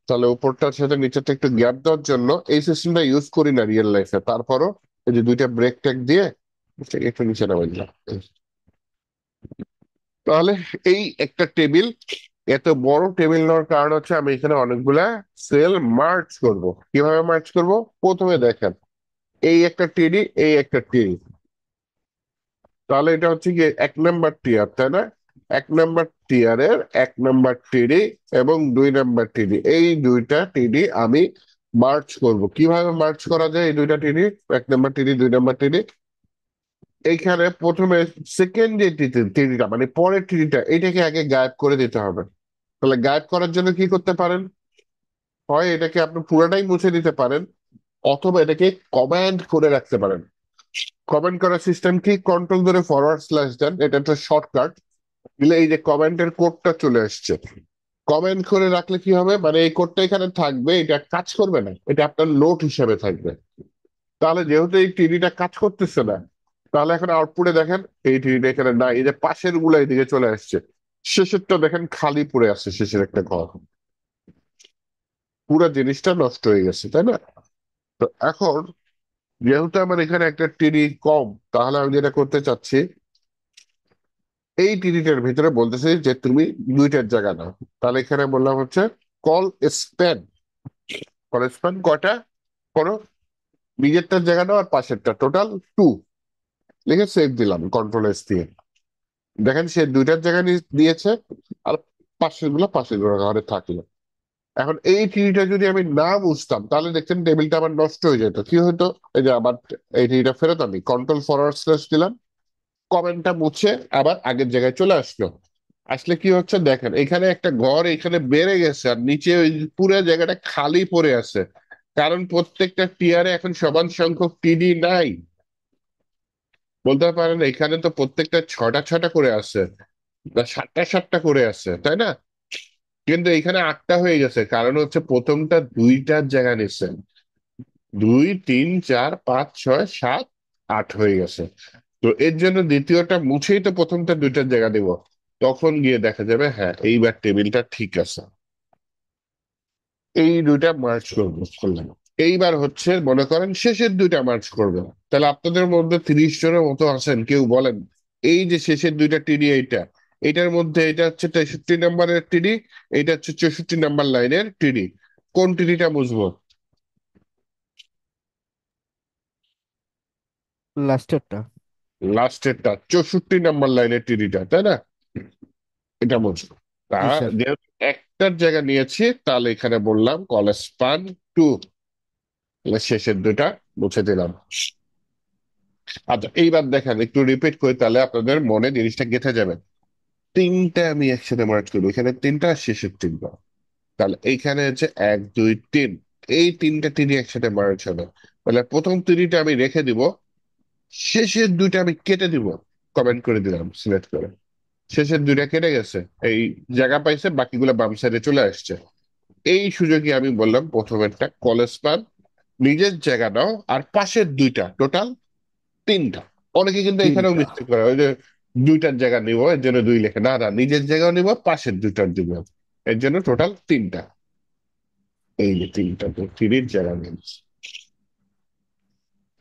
তাহলে উপরটার সাথে নিচেরটা একটু গ্যাপ দেওয়ার জন্য এই সিস্টেমটা ইউজ করি না রিয়েল লাইফে, তারপরও এই যে দুইটা ব্রেক ট্যাগ দিয়ে এটাকে একটু নিচে নামাই দিলাম। তাহলে এই একটা টেবিল, এত বড় টেবিল নেওয়ার কারণ হচ্ছে আমি এখানে অনেকগুলা সেল মার্চ করব। কিভাবে মার্চ করব? প্রথমে দেখেন, এই একটা টিডি, এই একটা টিডি, তাহলে এটা হচ্ছে কি 1 নাম্বার টিয়ার, তাই না? 1 নাম্বার টিয়ারের 1 নাম্বার টিডি এবং 2 নাম্বার টিডি, এই দুইটা টিডি আমি মার্চ করব। কিভাবে মার্চ করা যায় এই দুইটা টিডি, 1 নাম্বার টিডি 2 নাম্বার টিডি? এইখানে প্রথমে সেকেন্ড যে টিডিটা মানে পরের টিডিটা, এটাকে আগে গায়েব করে দিতে হবে। তাহলে গায়েব করার জন্য কি করতে পারেন? হয় এটাকে আপনি পুরোটাই মুছে দিতে পারেন, অথবা এটাকে কমান্ড করে রাখতে পারেন। কমেন্ট করার সিস্টেম কি? কন্ট্রোল ধরে ফরওয়ার্ড স্ল্যাশ দেন, এটা একটা শর্টকাট দিলে এই যে কমেন্টের কোডটা চলে আসছে। কমেন্ট করে রাখলে কি হবে, মানে এই কোডটা এখানে থাকবে, এটা কাজ করবে না, এটা আপনার নোট হিসেবে থাকবে। তাহলে যেহেতু এই টিডিটা কাজ করতেছে না, তাহলে এখন আউটপুটে দেখেন এই টিডিটা এখানে না, এই যে পাশের গুলা এদিকে চলে আসছে, শেষেরটা দেখেন খালি পড়ে আছে, শেষের একটা ঘর, পুরো জিনিসটা নষ্ট হয়ে গেছে, তাই না? তো এখন যেহেতু আমার এখানে একটা টিডি কম, তাহলে আমি যেটা করতে চাচ্ছি, এই টিডিটার ভিতরে বলতেছি যে তুমি দুইটার জায়গা নাও। তাহলে এখানে বললাম হচ্ছে কল স্প্যান। কল স্প্যান কয়টা করো? নিজেরটার জায়গা নাও আর পাশেরটা, টোটাল 2 লিখে সেভ দিলাম কন্ট্রোল S দিয়ে। দেখেন সে দুইটার জায়গা দিয়েছে, আর পাশের গুলো ঘরে থাকলো। এখন এই টিডিটা যদি আমি না বুঝতাম, তাহলে দেখছেন টেবিলটা আমার নষ্ট হয়ে যেত। কি হতো? এই যে আবার এই টিডিটা ফেরত আমি কন্ট্রোল ফরওয়ার্ড স্ল্যাশ দিলাম, কমেন্টটা মুছে আবার আগের জায়গায় চলে আসলো। আসলে কি হচ্ছে দেখেন, এখানে একটা ঘর এখানে বেড়ে গেছে, আর নিচে ওই পুরো জায়গাটা খালি পড়ে আছে, কারণ প্রত্যেকটা টিয়ারে এখন সমান সংখ্যক টিডি নাই। বলতে পারেন এখানে তো প্রত্যেকটা 6টা 6টা করে আছে, বা 7টা 7টা করে আছে, তাই না? কিন্তু এখানে 8টা হয়ে গেছে, কারণ হচ্ছে প্রথমটা দুইটার জায়গা নিচ্ছে, 2 3 4 5 6 7 8 হয়ে গেছে। তো এর জন্য দ্বিতীয়টা মুছেই তো প্রথমটা দুইটার জায়গা দিব, তখন গিয়ে দেখা যাবে হ্যাঁ এইবার টেবিলটা ঠিক আছে। এই দুইটা মার্চ করলাম। এইবার হচ্ছে মনে করেন শেষের দুইটা মার্চ করবে। তাহলে আপনাদের মধ্যে 30 জনের মতো আছেন, কেউ বলেন এই যে শেষের দুইটা টিডি, এইটা এটার মধ্যে এটা হচ্ছে 63 নম্বরের টিডি, এটা হচ্ছে 64 নম্বর লাইনের টিডি, কোন টিডিটা বুঝবো? লাস্টেরটা। লাস্টেরটা 64 নম্বর লাইনের টিডিটা, তাই না? এটা বুঝবো। তা জি স্যার। যেহেতু একটার জায়গা নিয়েছি, তাহলে এখানে বললাম কলেজ পান 2, শেষের দুইটা মুছে দিলাম। আচ্ছা এইবার দেখেন একটু রিপিট করি, তাহলে আপনাদের মনে জিনিসটা গেঁথে যাবে। তিনটা আমি একসাথে মার্চ করবো, এখানে তিনটা আর শেষের তিনটা। তাহলে এইখানে হচ্ছে 1 2 3, এই তিনটা তিনই একসাথে মার্চ হবে। তাহলে প্রথম তিনটা আমি রেখে দিব, শেষের দুইটা আমি কেটে দিব। কমেন্ট করে দিলাম সিলেক্ট করে, শেষের দুইটা কেটে গেছে, এই জায়গা পাইছে, বাকিগুলো বাম সাইডে চলে আসছে। এই সুযোগে আমি বললাম প্রথমেরটা কলেজ পান, নিজের জায়গা নাও, আর পাশের দুইটা টোটাল তিনটা। অনেকে কিন্তু এখানেও তিনটা। মিস্টেক করে, ওই যে দুইটার জায়গা নিব এর জন্য দুই লেখে, না না, নিজের জায়গাও নিব, পাশের দুইটার দিব, এর জন্য টোটাল তিনটা। এই যে তিনটা তো তিনের জায়গা নিয়েছি।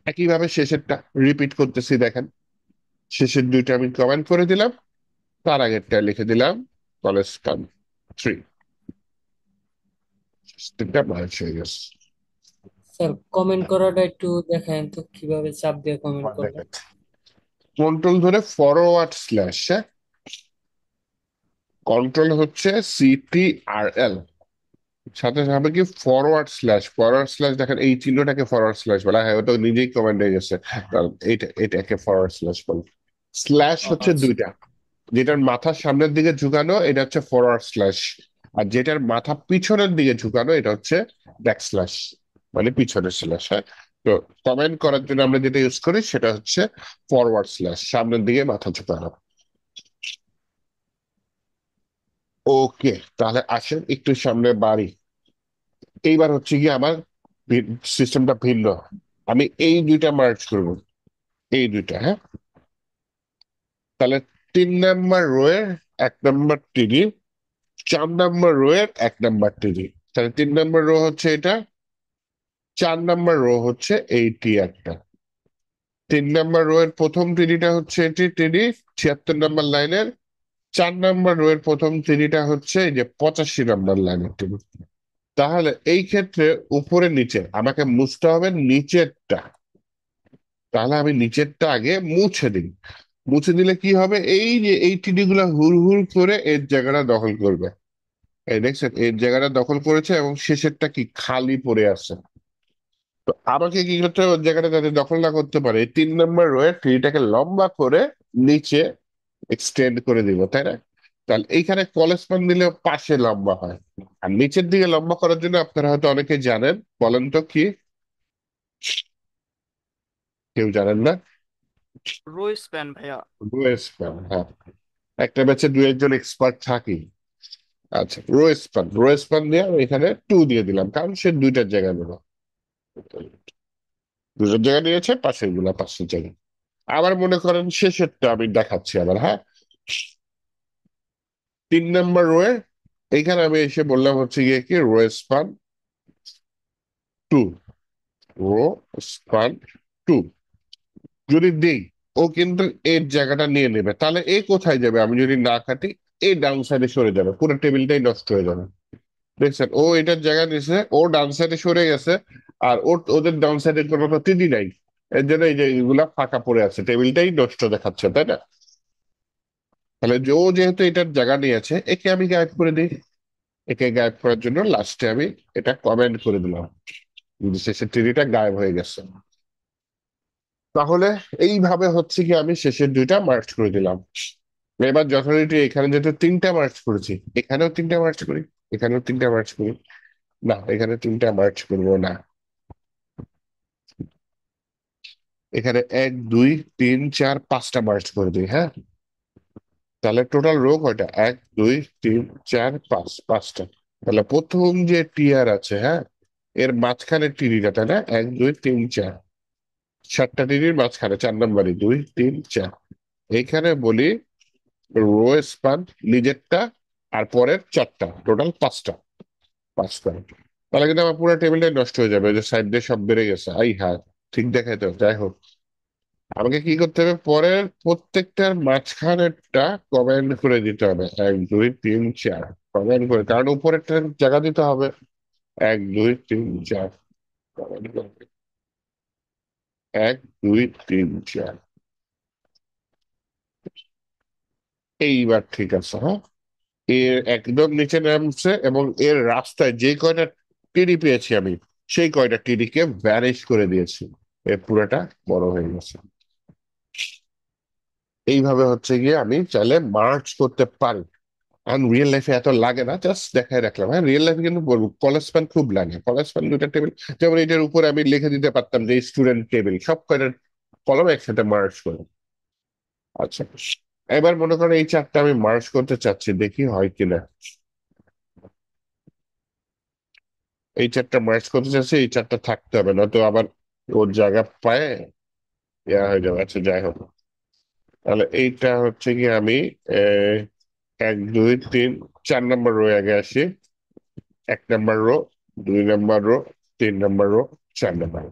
একইভাবে শেষেরটা রিপিট করতেছি, দেখেন শেষের দুইটা আমি কমেন্ট করে দিলাম, তার আগেরটা লিখে দিলাম কলেজ পান 3, তিনটা মার্চ হয়ে গেছে। স্যার কমেন্ট করাটা একটু দেখায়েন তো কিভাবে চাপ দিয়ে কমেন্ট করবেন। কন্ট্রোল ধরে ফরওয়ার্ড স্ল্যাশ, কন্ট্রোল হচ্ছে CTRL, সাথে সাথে কি ফরওয়ার্ড স্ল্যাশ, ফরওয়ার্ড স্ল্যাশ দেখেন এই চিহ্নটাকে ফরওয়ার্ড স্ল্যাশ বলা হয়, ওটা নিজেই কমান্ড হয়ে গেছে, কারণ এটাকে ফরওয়ার্ড স্ল্যাশ বলে। স্ল্যাশ হচ্ছে আচ্ছা দুইটা, যেটার মাথা সামনের দিকে ঝুঁকানো এটা হচ্ছে ফরওয়ার্ড স্ল্যাশ, আর যেটার মাথা পিছনের দিকে ঝুঁকানো এটা হচ্ছে ব্যাক স্ল্যাশ, মানে পিছনের স্ল্যাশ। হ্যাঁ, তো কমেন্ট করার জন্য আমরা যেটা ইউজ করি সেটা হচ্ছে ফরওয়ার্ড স্ল্যাশ, সামনের দিকে মাথা ঝুঁকানো। ওকে, তাহলে আসেন একটু সামনে বাড়ি। এইবার হচ্ছে কি আমার সিস্টেমটা ভিন্ন, আমি এই দুইটা মার্চ করব, এই দুইটা। হ্যাঁ, তাহলে 3 নম্বর রোয়ের 1 নম্বর টিডি, 4 নম্বর রোয়ের 1 নম্বর টিডি। তাহলে 3 নম্বর রো হচ্ছে এটা, 4 নম্বর রো হচ্ছে এইটি একটা। 3 নম্বর রোয়ের প্রথম টিডিটা হচ্ছে এটি টিডি 76 নম্বর লাইনের, 4 নম্বর রোয়ের প্রথম টিডিটা হচ্ছে এই যে 85 নম্বর লাইনের টিডি। তাহলে এই ক্ষেত্রে উপরে নিচে আমাকে মুছতে হবে নিচেরটা, তাহলে আমি নিচেরটা আগে মুছে দিই। মুছে দিলে কি হবে, এই যে এই টিডি গুলা হুড় হুড় করে এর জায়গাটা দখল করবে। এই দেখছেন এর জায়গাটা দখল করেছে এবং শেষেরটা কি খালি পড়ে আছে। তো আমাকে কি করতে হবে, ওর জায়গাটা যাতে দখল না করতে পারে, এই 3 নম্বর রোয়ের ট্রিটাকে লম্বা করে নিচে এক্সটেন্ড করে দিব, তাই না? তাহলে এইখানে কলেজ পান দিলে পাশে লম্বা হয়, আর নিচের দিকে লম্বা করার জন্য আপনারা হয়তো অনেকে জানেন, বলেন তো কি? কেউ জানেন না? রো স্প্যান ভাইয়া। রো স্প্যান, হ্যাঁ, একটা ব্যাচে দু একজন এক্সপার্ট থাকি। আচ্ছা, রো স্পান দিয়ে আমি এখানে 2 দিয়ে দিলাম, কারণ সে দুইটার জায়গা নিল, দুটোর জায়গা নিয়েছে, পাশের গুলা পাশের জায়গা। আবার মনে করেন শেষেরটা আমি দেখাচ্ছি আবার। হ্যাঁ, 3 নম্বর রোয়ে এইখানে আমি এসে বললাম হচ্ছে গিয়ে কি রো স্পান 2, রো স্পান 2 যদি দিই, ও কিন্তু এর জায়গাটা নিয়ে নেবে। তাহলে এ কোথায় যাবে, আমি যদি না কাটি, এই ডাউন সাইডে সরে যাবে, পুরো টেবিলটাই নষ্ট হয়ে যাবে। দেখছেন ও এটার জায়গা নিছে, ও ডান সাইডে সরে গেছে, আর ওদের ডাউন সাইডে কোনো টিডি নাই, এর জন্য এই যে এগুলা ফাঁকা পড়ে আছে, টেবিলটাই নষ্ট দেখাচ্ছে, তাই না? তাহলে যে ও যেহেতু এটার জায়গা নিয়েছে, একে আমি গায়েব করে দিই। একে গায়েব করার জন্য লাস্টে আমি এটা কমেন্ট করে দিলাম, শেষের টিডিটা গায়েব হয়ে গেছে। তাহলে এইভাবে হচ্ছে কি আমি শেষের দুইটা মার্চ করে দিলাম। এবার যথারীতি এখানে যেহেতু তিনটা মার্চ করেছি, এখানেও তিনটা মার্চ করি, এখানেও তিনটা মার্চ করি। না, এখানে তিনটা মার্চ করবো না, এখানে 1 2 3 4 5টা মার্চ করে দিই। হ্যাঁ, তাহলে টোটাল রো কয়টা, 1 2 3 4 5, পাঁচটা। তাহলে প্রথম যে টিয়ার আছে, হ্যাঁ, এর মাঝখানে টিডিটা, তাই না? 1 2 3 4, 7টা টিডির মাঝখানে 4 নম্বরই 2 3 4। এইখানে বলি রো স্পান নিজেরটা আর পরের 4টা, টোটাল 5টা, 5টা। তাহলে কিন্তু আমার পুরো টেবিলটাই নষ্ট হয়ে যাবে, ওই যে সাইড দিয়ে সব বেড়ে গেছে। আই হ্যাঁ, ঠিক দেখাইতে হবে। যাই হোক, আমাকে কি করতে হবে, পরের প্রত্যেকটার মাঝখানেরটা কমেন্ট করে দিতে হবে, 1 2 3 4 কমেন্ট করে, কারণ উপরেরটা জায়গা দিতে হবে। 1 2 3 4 কমেন্ট করে, 1 2 3 4। এইবার ঠিক আছে, হ্যাঁ। এর একদম নিচে নামছে, এবং এর রাস্তায় যে কয়টা টিডি পেয়েছি আমি, সেই কয়টা টিডিকে ভ্যানিশ করে দিয়েছি। এর পুরোটা বড় হয়ে গেছে। এইভাবে হচ্ছে গিয়ে আমি চাইলে মার্চ করতে পারি। আর রিয়েল লাইফে এত লাগে না, জাস্ট দেখাই রাখলাম। হ্যাঁ, রিয়েল লাইফে কিন্তু বলবো কলেজ প্যান খুব লাগে। কলেজ প্যান দুটা টেবিল, যেমন এটার উপরে আমি লিখে দিতে পারতাম যে স্টুডেন্ট টেবিল, সব কয়টা কলম একসাথে মার্চ করে। আচ্ছা, এবার মনে করো এই চারটা আমি মার্চ করতে চাচ্ছি, দেখি হয় কিনা। এই চারটা মার্চ করতে চাচ্ছি, এই চারটা থাকতে হবে, না তো আবার ওর জায়গা পায় ইয়া হয়ে যাবে। আচ্ছা, যাই হোক, তাহলে এইটা হচ্ছে কি আমি আহ, 1 2 3 4 নম্বর রো আগে আসি। 1 নম্বর রো, 2 নম্বর রো, 3 নম্বর রো, 4 নম্বর।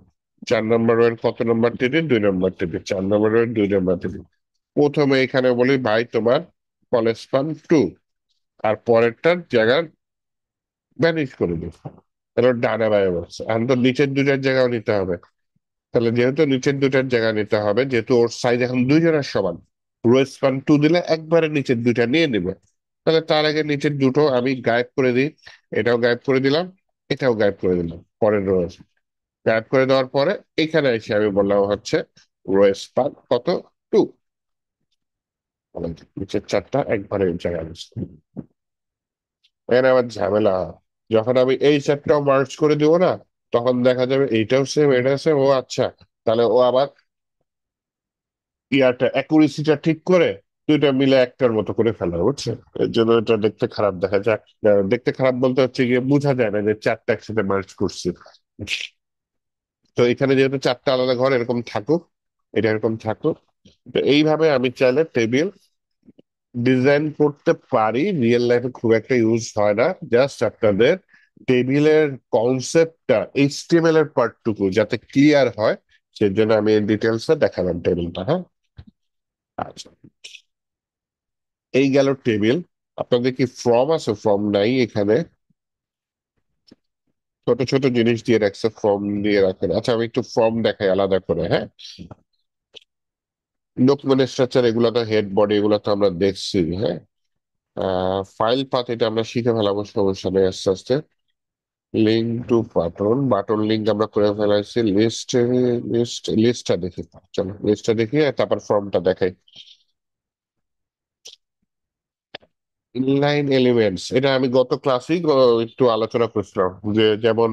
4 নম্বর রো এর কত নম্বর টেবিল? 2 number table. 4 নম্বর রো এর 2 নম্বর টেবিল। প্রথমে এখানে বলি ভাই তোমার কলেজ ফান 2, আর পরেরটার জায়গা ভ্যানিশ করে দিই। তাহলে ওর ডানে বায়ে বসছে। এখন তো নিচের দুটার জায়গাও নিতে হবে। তাহলে যেহেতু নিচের দুটার জায়গা নিতে হবে, যেহেতু ওর সাইজ এখন দুইজনের সমান, রো স্পান 2 দিলে একবারে নিচের দুইটা নিয়ে নিবে। তাহলে তার আগে নিচের দুটো আমি গায়েব করে দিই। এটাও গায়েব করে দিলাম, এটাও গায়েব করে দিলাম। পরের রো গায়েব করে দেওয়ার পরে এখানে এসে আমি বললাম হচ্ছে রো স্পান কত? 2। নিচের চারটা একবারে জায়গা নিচ্ছে। এখানে আবার ঝামেলা হয়। যখন আমি এই চারটাও মার্চ করে দিব না, তখন দেখা যাবে এইটাও সেম, এটাও সেম। ও আচ্ছা, তাহলে ও আবার ইয়াটা অ্যাকুরেসিটা ঠিক করে দুইটা মিলে একটার মতো করে ফেলা, বুঝছে? এর জন্য এটা দেখতে খারাপ দেখা যায়। দেখতে খারাপ বলতে হচ্ছে গিয়ে বোঝা যায় না যে চারটা একসাথে মার্চ করছি। তো এখানে যেহেতু চারটা আলাদা ঘর, এরকম থাকুক, এটা এরকম থাকুক। তো এইভাবে আমি চাইলে টেবিল ডিজাইন করতে পারি। রিয়েল লাইফে খুব একটা ইউজ হয় না, জাস্ট আপনাদের টেবিলের কনসেপ্টটা, এইচটিএমএল এর পার্টটুকু যাতে ক্লিয়ার হয়, সেজন্য আমি এই ডিটেলসে দেখালাম টেবিলটা। হ্যাঁ, আচ্ছা, এই গেল টেবিল। আপনাদের কি ফর্ম আছে? ফর্ম নাই এখানে, ছোট ছোট জিনিস দিয়ে রাখছে, ফর্ম দিয়ে রাখেন। আচ্ছা, আমি একটু ফর্ম দেখাই আলাদা করে। হ্যাঁ, ডকুমেন্ট স্ট্রাকচার এগুলো তো, হেড বডি এগুলো তো আমরা দেখছি। হ্যাঁ, ফাইল পাথ এটা আমরা শিখে ফেলাবো, সমস্যা নেই আস্তে আস্তে। Link to button, button link আমরা করে ফেলাইছি। লিস্টটা দেখি, চলো লিস্টটা দেখি, আর তারপর ফর্মটা দেখাই। ইনলাইন এলিমেন্টস, এটা আমি গত ক্লাসেই একটু আলোচনা করছিলাম, যে যেমন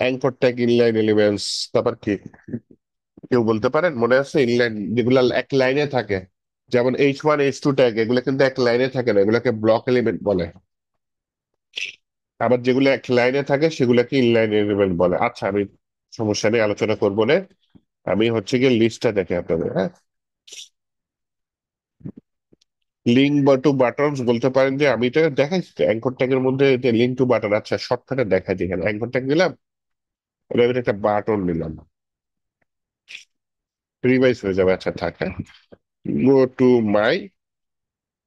অ্যাঙ্কর ট্যাগ ইনলাইন এলিমেন্টস। তারপর কি কেউ বলতে পারেন মনে আছে? ইনলাইন যেগুলো এক লাইনে থাকে, যেমন H1 H2 ট্যাগ, এগুলো কিন্তু এক লাইনে থাকে না, এগুলোকে ব্লক এলিমেন্ট বলে। আবার যেগুলো এক লাইনে থাকে সেগুলোকে ইনলাইন এলিমেন্ট বলে। আচ্ছা, আমি সমস্যা নেই, আলোচনা করবো না। আমি হচ্ছে গিয়ে লিস্টটা দেখে আপনাদের। হ্যাঁ, লিঙ্ক বা টু বাটনস বলতে পারেন যে আমি এটা দেখাইছি অ্যাঙ্কর ট্যাগের মধ্যে, যে লিঙ্ক টু বাটন। আচ্ছা, শর্টকাটে দেখাই দিই। এখানে অ্যাঙ্কর ট্যাগ দিলাম, এর ভিতরে একটা বাটন নিলাম, রিভাইজ হয়ে যাবে। আচ্ছা, থাক। হ্যাঁ, go to my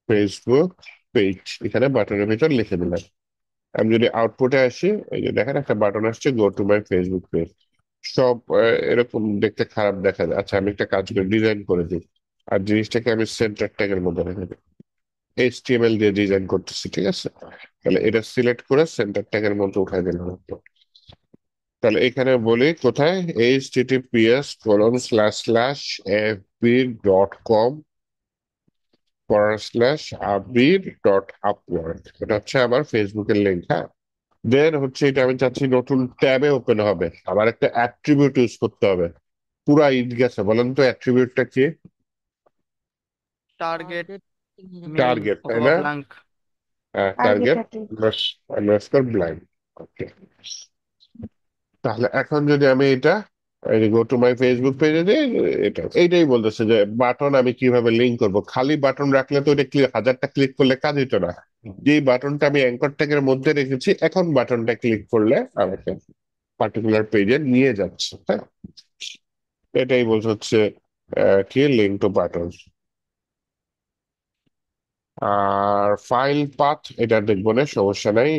Facebook page, এখানে বাটনের ভিতর লিখে দিলাম। আমি যদি আউটপুটে আসি, এই যে দেখেন একটা বাটন আসছে, go to my Facebook page. সব এরকম দেখতে খারাপ দেখা যায়। আচ্ছা, আমি একটা কাজ করে ডিজাইন করে দিই, আর জিনিসটাকে আমি সেন্টার ট্যাগের মধ্যে রেখে দিই। HTML দিয়ে ডিজাইন করতেছি, ঠিক আছে? তাহলে এটা সিলেক্ট করে সেন্টার ট্যাগের মধ্যে উঠাই দিলাম। তাহলে এখানে বলি কোথায়, https://fb.com/abir.upwork, এটা হচ্ছে আমার ফেসবুকের লিঙ্ক। হ্যাঁ, দেন হচ্ছে এটা আমি চাচ্ছি নতুন ট্যাবে ওপেন হবে, আমার একটা অ্যাট্রিবিউট ইউজ করতে হবে। পুরা ইট গেছে, বলেন তো অ্যাট্রিবিউটটা কি? টার্গেট টার্গেট মেইন টার্গেট, তাই অথবা না? Blank. Target target attribute. Underscore blind. Okay, তাহলে এখন যদি আমি এটা গো টু মাই ফেসবুক পেজে যে এইটাই বলতেছে যে বাটন আমি কিভাবে লিঙ্ক করব। খালি বাটন রাখলে তো এটা হাজারটা ক্লিক করলে কাজ হতো না। যেই বাটনটা আমি অ্যাঙ্কর ট্যাগের মধ্যে রেখেছি, এখন বাটনটা ক্লিক করলে আমাকে পার্টিকুলার পেজে নিয়ে যাচ্ছে। হ্যাঁ, এটাই বলছে হচ্ছে কি লিঙ্ক টু বাটন। আর ফাইল পাথ এটা দেখবো না, সমস্যা নাই।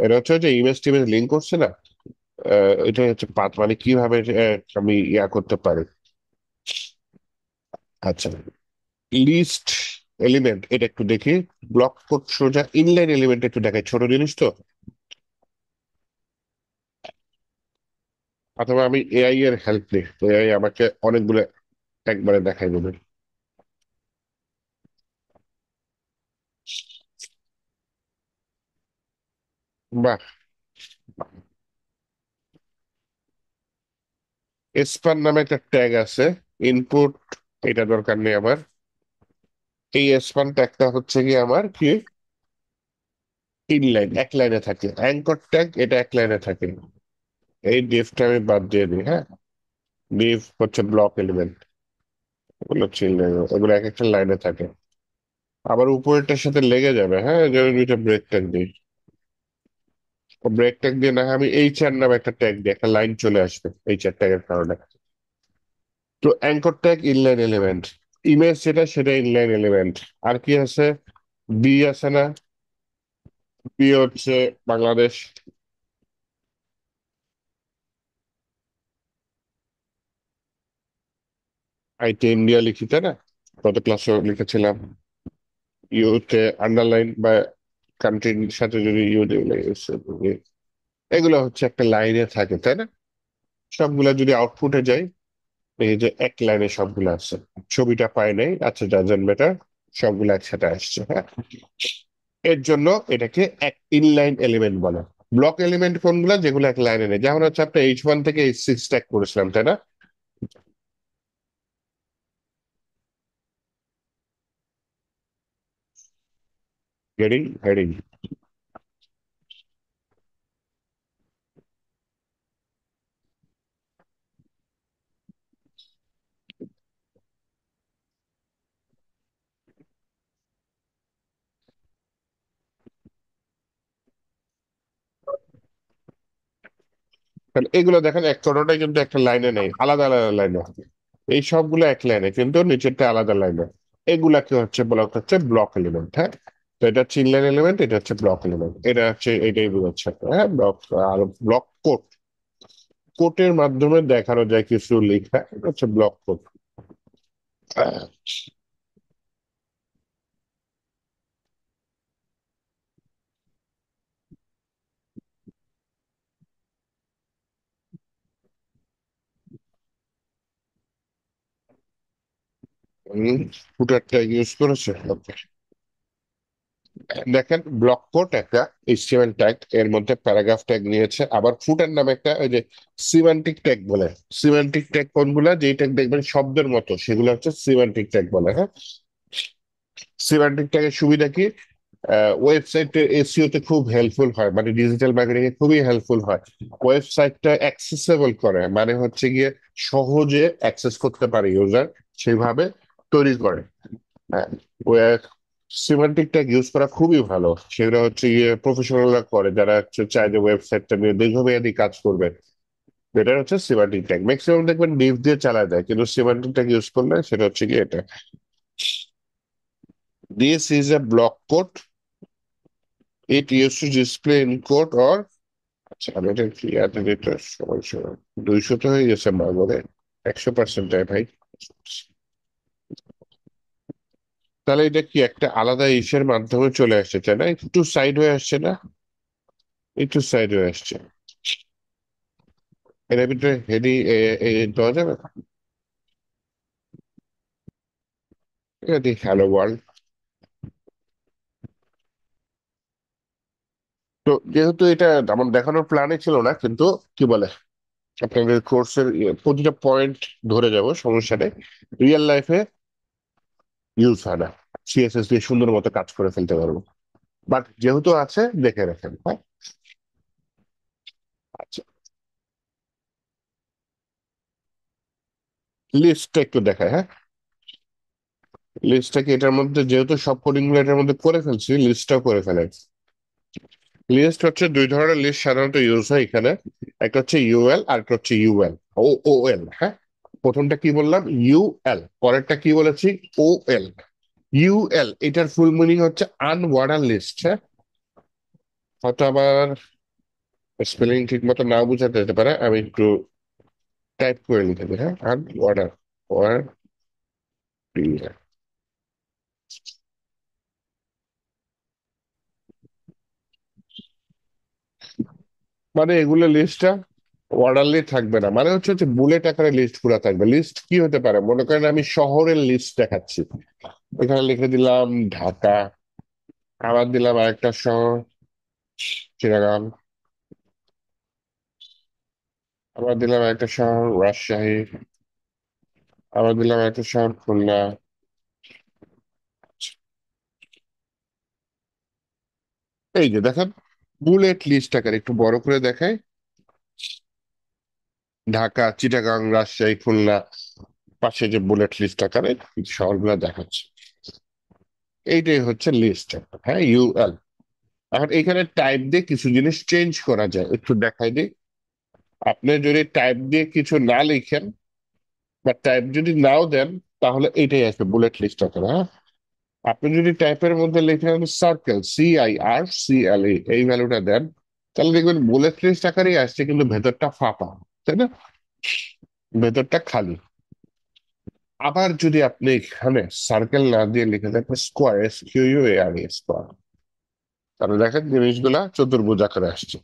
এটা হচ্ছে যে ইমেজ টিমেজ লিঙ্ক করছে না, এটাই হচ্ছে পাথ, মানে কিভাবে আমি ইয়া করতে পারি। আচ্ছা, লিস্ট এলিমেন্ট এটা একটু দেখি। ব্লক কোড সোজা ইনলাইন এলিমেন্ট একটু দেখাই, ছোট জিনিস তো। অথবা আমি এআই এর হেল্প নিই, এআই আমাকে অনেকগুলো একবারে দেখাই দেবে। বাহ, এসপান নামে একটা ট্যাগ আছে, ইনপুট, এটা দরকার নেই আমার। এই এসপান ট্যাগটা হচ্ছে কি আমার কি ইনলাইন, এক লাইনে থাকে। অ্যাঙ্কর ট্যাগ এটা এক লাইনে থাকে। এই ডিফটা আমি বাদ দিয়ে দিই। হ্যাঁ, ডিফ হচ্ছে ব্লক এলিমেন্ট, ওগুলো হচ্ছে inline, ওগুলো এক একটা লাইনে থাকে। আবার উপরেরটার সাথে লেগে যাবে। হ্যাঁ, যেন দুইটা ব্রেক ট্যাগ দিই। ব্রেক ট্যাগ দিয়ে না হয় আমি এইচআর নামে একটা ট্যাগ দিই, একটা লাইন চলে আসবে এইচআর ট্যাগের কারণে। তো anchor tag inline element, image যেটা সেটা ইনলাইন এলিমেন্ট। আর কি আছে? বি আছে না? বি হচ্ছে বাংলাদেশ। আইটি ইন্ডিয়া লিখি, তাই না? গত ক্লাসে লিখেছিলাম। ইউতে আন্ডারলাইন বা কান্ট্রির সাথে যদি ইউ দিলে এগুলো হচ্ছে একটা লাইনে থাকে, তাই না? সবগুলা যদি আউটপুটে যায়, এই যে এক লাইনে সবগুলো আসছে। ছবিটা পাই নাই, আচ্ছা ডাজন্ট ম্যাটার, সবগুলো একসাথে আসছে। হ্যাঁ, এর জন্য এটাকে এক ইনলাইন এলিমেন্ট বলে। ব্লক এলিমেন্ট কোনগুলো? যেগুলো এক লাইনে নেই, যেমন হচ্ছে আপনি H1 থেকে H6 ট্যাগ করেছিলাম, তাই না? Heading heading. তাহলে এগুলো দেখেন এক কোনোটাই কিন্তু একটা লাইনে নেই, আলাদা আলাদা লাইনে। এই সবগুলো এক লাইনে কিন্তু নিচেরটা আলাদা লাইনে। এগুলাকে হচ্ছে বলা হচ্ছে ব্লক এলিমেন্ট। হ্যাঁ, তো এটা হচ্ছে ইনলাইন এলিমেন্ট, এটা হচ্ছে ব্লক এলিমেন্ট, এটা হচ্ছে এটাই বোঝাচ্ছে। হ্যাঁ, ব্লক। আর ব্লক কোড, কোডের মাধ্যমে দেখানো যায় কিছু লেখা, এটা হচ্ছে ব্লক কোড। ফুটারটা ইউজ করেছে, ওকে। দেখেন, ব্লক কোড একটা এইচটিএমএল ট্যাগ, এর মধ্যে প্যারাগ্রাফ ট্যাগ নিয়েছে, আবার ফুটার নামে একটা ওই যে সিমান্টিক ট্যাগ বলে। সিমান্টিক ট্যাগ কোনগুলা? যেই ট্যাগ দেখবেন শব্দের মতো, সেগুলো হচ্ছে সিমান্টিক ট্যাগ বলে। হ্যাঁ, সিমান্টিক ট্যাগের সুবিধা কি? ওয়েবসাইটের এসইও তে খুব হেল্পফুল হয়, মানে ডিজিটাল মার্কেটিং এ খুবই হেল্পফুল হয়। ওয়েবসাইটটা অ্যাক্সেসেবল করে, মানে হচ্ছে গিয়ে সহজে অ্যাক্সেস করতে পারে ইউজার, সেইভাবে তৈরি করে। হ্যাঁ, সিমান্টিক ট্যাগ ইউজ করা খুবই ভালো। সেগুলো হচ্ছে গিয়ে প্রফেশনালরা করে, যারা হচ্ছে চায় যে ওয়েবসাইটটা নিয়ে দীর্ঘমেয়াদী কাজ করবে। এটা হচ্ছে সিমান্টিক ট্যাগ, ম্যাক্সিমাম দেখবেন ডিভ দিয়ে চালায় দেয়, কিন্তু সিমান্টিক ট্যাগ ইউজ করলে সেটা হচ্ছে কি এটা। This is a block code, it use to display in code or. আচ্ছা, আমি এটা কি এটা সময় সময় 200 তো হয়ে গেছে মাগরে, 100% ভাই। তাহলে এটা কি একটা আলাদা ইসের মাধ্যমে চলে আসছে, তাই না? একটু সাইড হয়ে আসছে না? একটু সাইড হয়ে আসছে। এর ভিতরে হেডি দেওয়া যাবে? এটি হ্যালো ওয়ার্ল্ড। তো যেহেতু এটা আমার দেখানোর প্ল্যানে ছিল না, কিন্তু কি বলে, আপনাদের কোর্সের প্রতিটা পয়েন্ট ধরে যাব, সমস্যা নেই। রিয়েল লাইফে ইউজ হয় না, সিএসএস দিয়ে সুন্দর মতো কাজ করে ফেলতে পারবো। বাট যেহেতু আছে, দেখে রাখেন। হ্যাঁ, আচ্ছা। লিস্টটা একটু দেখায়, হ্যাঁ। লিস্টটা কি এটার মধ্যে, যেহেতু সব কোডিং গুলো এটার মধ্যে করে ফেলছি, লিস্টটাও করে ফেলে। লিস্ট হচ্ছে দুই ধরনের লিস্ট সাধারণত ইউজ হয় এখানে। একটা হচ্ছে ইউএল আর একটা হচ্ছে ইউএল, ও ও এল, হ্যাঁ। প্রথমটা কি বললাম? ইউএল, পরেরটা কি বলেছি? ও এল। ইউএল এটার ফুল মিনিং হচ্ছে আনওয়ার্ডার লিস্ট, হ্যাঁ। হয়তো আবার স্পেলিং ঠিক মতো না বুঝাতে যেতে পারে, আমি একটু টাইপ করে লিখে দিই, হ্যাঁ। আনওয়ার্ডার, ওয়ার্ড, মানে এগুলো লিস্টটা অর্ডারলি থাকবে না, মানে হচ্ছে বুলেট আকারে লিস্ট পুরা থাকবে। লিস্ট কি হতে পারে? মনে করেন আমি শহরের লিস্ট দেখাচ্ছি, এখানে লিখে দিলাম ঢাকা, আবার দিলাম আরেকটা শহর চিটাগাং, আবার দিলাম একটা শহর রাজশাহী, আবার দিলাম একটা শহর খুলনা। এই যে দেখেন, বুলেট লিস্ট আকারে একটু বড় করে দেখায়, ঢাকা, চিটাগাং, রাজশাহী, খুলনা, পাশে যে বুলেট লিস্ট আকারে শহরগুলো দেখাচ্ছে। এইটাই হচ্ছে লিস্ট, হ্যাঁ, ইউএল। এখন এখানে টাইপ দিয়ে কিছু জিনিস চেঞ্জ করা যায়, একটু দেখাই দিই। আপনি যদি টাইপ দিয়ে কিছু না লিখেন বা টাইপ যদি নাও দেন, তাহলে এইটাই আসবে বুলেট লিস্ট আকারে, হ্যাঁ। আপনি যদি টাইপের মধ্যে লিখেন সার্কেল, CIRCLE, এই ভ্যালুটা দেন, তাহলে দেখবেন বুলেট লিস্ট আকারেই আসছে, কিন্তু ভেতরটা ফাঁপা, তাই না? ভেতরটা খালি। আবার যদি আপনি এখানে সার্কেল না দিয়ে লিখে দেন স্কোয়ার, SQUARE, তাহলে দেখেন জিনিসগুলা চতুর্ভুজ আকারে আসছে।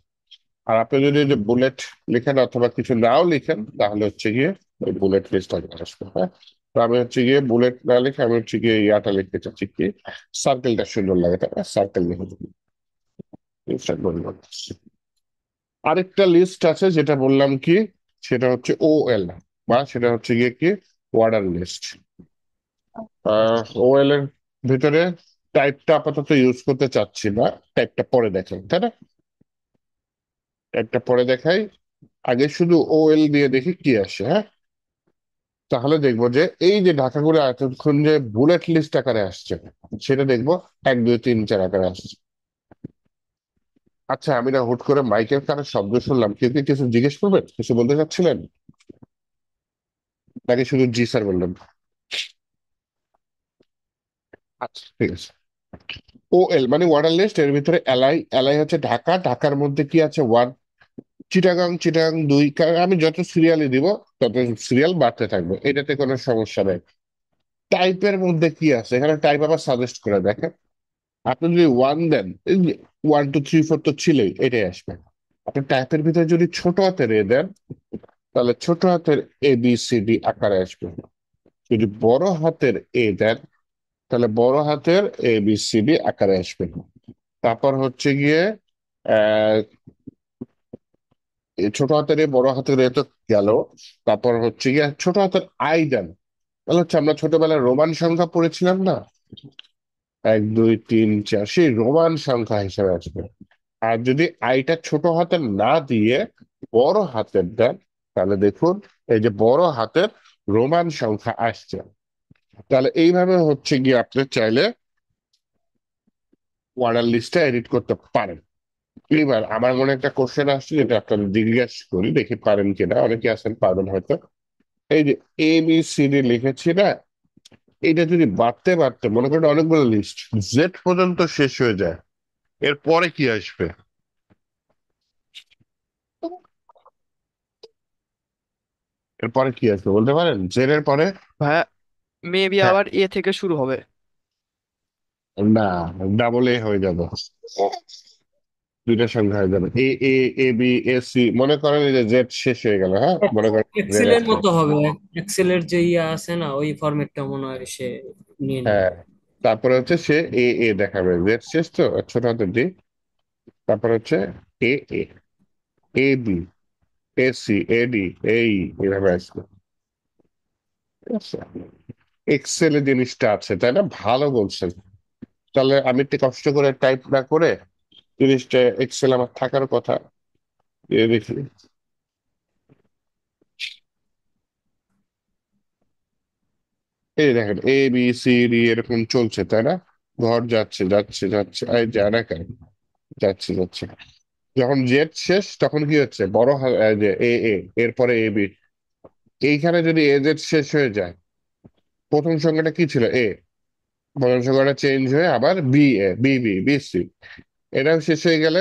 আর আপনি যদি যে বুলেট লিখেন অথবা কিছু নাও লিখেন, তাহলে হচ্ছে গিয়ে ওই বুলেট লিস্ট আসবে, হ্যাঁ। তো আমি হচ্ছে গিয়ে বুলেট না লিখে আমি হচ্ছে গিয়ে ইয়াটা লিখতে চাচ্ছি কি, সার্কেলটা সুন্দর লাগে, তাই না? সার্কেল লিখে দিবি, জিনিসটা বললাম। আরেকটা লিস্ট আছে যেটা বললাম কি, সেটা হচ্ছে OL, বা সেটা হচ্ছে গিয়ে কি, অর্ডার লিস্ট। OL এর ভিতরে টাইপটা আপাতত ইউজ করতে চাচ্ছি না, টাইপটা পরে দেখেন, তাই না? টাইপটা পরে দেখাই, আগে শুধু OL দিয়ে দেখি কি আসে, হ্যাঁ। তাহলে দেখবো যে এই যে ঢাকাগুলো এতক্ষণ যে বুলেট লিস্ট আকারে আসছে, সেটা দেখবো 1 2 3 4 আকারে আসছে। আচ্ছা, আমি না হুট করে মাইকের কারো শব্দ শুনলাম, কেউ কি কিছু জিজ্ঞেস করবেন, কিছু বলতে চাচ্ছিলেন, নাকি শুধু জি স্যার বললেন? আচ্ছা, ঠিক আছে। OL মানে ওয়াটার লিস্ট, এর ভিতরে এলআই, এলআই হচ্ছে ঢাকা, ঢাকার মধ্যে কি আছে? 1, চিটাগাং, চিটাগাং 2, কারণ আমি যত সিরিয়ালই দিব তত সিরিয়াল বাড়তে থাকবে, এটাতে কোনো সমস্যা নেই। টাইপের মধ্যে কি আছে এখানে, টাইপ আবার সাজেস্ট করে দেখেন। আপনি যদি 1 দেন, 1 2 3 4 তো ছিলই, এটাই আসবে। আপনি টাইপের ভিতরে যদি ছোট হাতের এ দেন, তাহলে ছোট হাতের ABCD আকারে আসবে। যদি বড় হাতের এ দেন, তাহলে বড় হাতের ABCD আকারে আসবে। তারপর হচ্ছে গিয়ে আহ এই ছোট হাতের এ, বড় হাতের এ তো গেল। তারপর হচ্ছে গিয়ে ছোট হাতের আই দেন, তাহলে হচ্ছে আমরা ছোটবেলায় রোমান সংখ্যা পড়েছিলাম না, 1 2 3 4, সেই রোমান সংখ্যা হিসেবে আসবে। আর যদি আইটা ছোট হাতের না দিয়ে বড় হাতের দেন, তাহলে দেখুন এই যে বড় হাতের রোমান সংখ্যা আসছে। তাহলে এইভাবে হচ্ছে গিয়ে আপনি চাইলে অর্ডার লিস্টটা এডিট করতে পারেন। এবার আমার মনে একটা কোশ্চেন আসছে, যেটা আপনাদের জিজ্ঞেস করি, দেখি পারেন কিনা, অনেকে আছেন পারবেন হয়তো। এই যে ABCD লিখেছি না, এটা যদি বাড়তে বাড়তে মনে করেন অনেকগুলো লিস্ট জেড পর্যন্ত শেষ হয়ে যায়, এরপরে কি আসবে? এরপরে কি আসবে বলতে পারেন, জেড এর পরে? ভাইয়া মেবি হ্যাঁ, আবার এ থেকে শুরু হবে। না, ডাবল এ হয়ে যাবে, দুইটা সংখ্যা হয়ে যাবে। A A A B A C, মনে করেন এই যে জেড শেষ হয়ে গেল, হ্যাঁ, মনে করেন জেড এক্সেলের আছে। মতো হবে। এক্সেলের যে ইয়া আছে না, ওই ফরম্যাটটা মনে হয় সে নিয়ে নিবে। হ্যাঁ, তারপরে হচ্ছে সে A দেখাবে, জেড শেষ তো, ছোট হাতের ডি। তারপর হচ্ছে AA, AB, AC, AD, এই এইভাবে আসবে, ঠিক আছে? এক্সেলে জিনিসটা আছে, তাই না? ভালো বলছেন। তাহলে আমি একটু কষ্ট করে টাইপ না করে জিনিসটা, এক্সেল আমার থাকার কথা, দেখি। এই দেখেন ABCD এরকম চলছে, তাই না? ঘর যাচ্ছে যাচ্ছে যাচ্ছে, এই যায় না কেন? যাচ্ছে যাচ্ছে। যখন জেড শেষ তখন কি হচ্ছে, বড় যে এ এরপরে AB। এইখানে যদি AZ শেষ হয়ে যায়, প্রথম সংখ্যাটা কি ছিল, প্রথম সংখ্যাটা চেঞ্জ হয়ে আবার BA BB BC, এটাও শেষ হয়ে গেলে